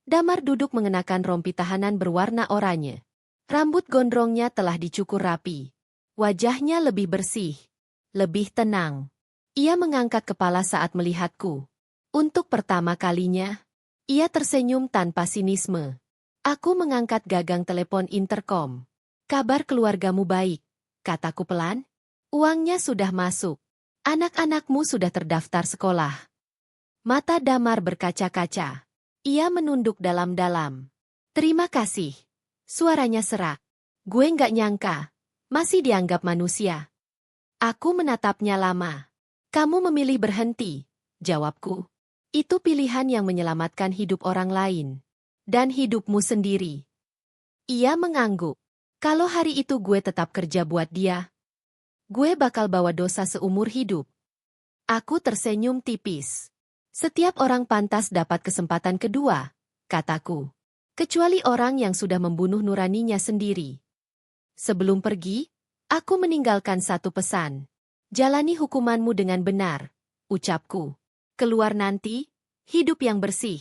S1: Damar duduk mengenakan rompi tahanan berwarna oranye. Rambut gondrongnya telah dicukur rapi. Wajahnya lebih bersih, lebih tenang. Ia mengangkat kepala saat melihatku. Untuk pertama kalinya, ia tersenyum tanpa sinisme. Aku mengangkat gagang telepon interkom. Kabar keluargamu baik, kataku pelan. Uangnya sudah masuk. Anak-anakmu sudah terdaftar sekolah. Mata Damar berkaca-kaca. Ia menunduk dalam-dalam. Terima kasih. Suaranya serak. Gue nggak nyangka. Masih dianggap manusia. Aku menatapnya lama. Kamu memilih berhenti, jawabku. Itu pilihan yang menyelamatkan hidup orang lain. Dan hidupmu sendiri. Ia mengangguk. Kalau hari itu gue tetap kerja buat dia, gue bakal bawa dosa seumur hidup. Aku tersenyum tipis. Setiap orang pantas dapat kesempatan kedua, kataku. Kecuali orang yang sudah membunuh nuraninya sendiri. Sebelum pergi, aku meninggalkan satu pesan. Jalani hukumanmu dengan benar, ucapku. Keluar nanti, hidup yang bersih.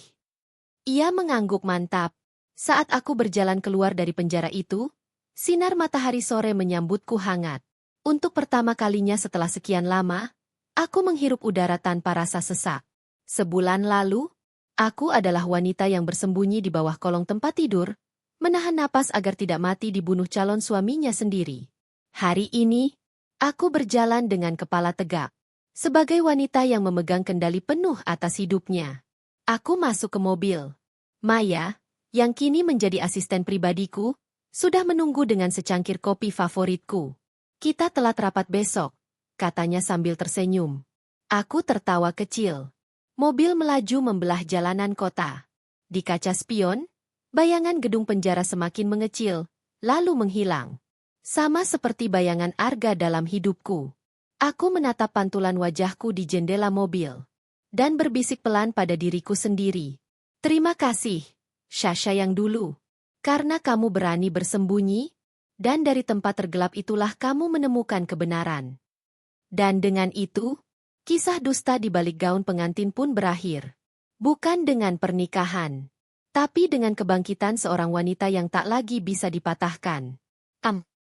S1: Ia mengangguk mantap. Saat aku berjalan keluar dari penjara itu, sinar matahari sore menyambutku hangat. Untuk pertama kalinya setelah sekian lama, aku menghirup udara tanpa rasa sesak. Sebulan lalu, aku adalah wanita yang bersembunyi di bawah kolong tempat tidur, menahan napas agar tidak mati dibunuh calon suaminya sendiri. Hari ini, aku berjalan dengan kepala tegak. Sebagai wanita yang memegang kendali penuh atas hidupnya. Aku masuk ke mobil. Maya, yang kini menjadi asisten pribadiku, sudah menunggu dengan secangkir kopi favoritku. Kita telat rapat besok, katanya sambil tersenyum. Aku tertawa kecil. Mobil melaju membelah jalanan kota. Di kaca spion, bayangan gedung penjara semakin mengecil, lalu menghilang. Sama seperti bayangan Arga dalam hidupku. Aku menatap pantulan wajahku di jendela mobil. Dan berbisik pelan pada diriku sendiri. Terima kasih, Sasha yang dulu. Karena kamu berani bersembunyi, dan dari tempat tergelap itulah kamu menemukan kebenaran. Dan dengan itu, kisah dusta di balik gaun pengantin pun berakhir. Bukan dengan pernikahan, tapi dengan kebangkitan seorang wanita yang tak lagi bisa dipatahkan.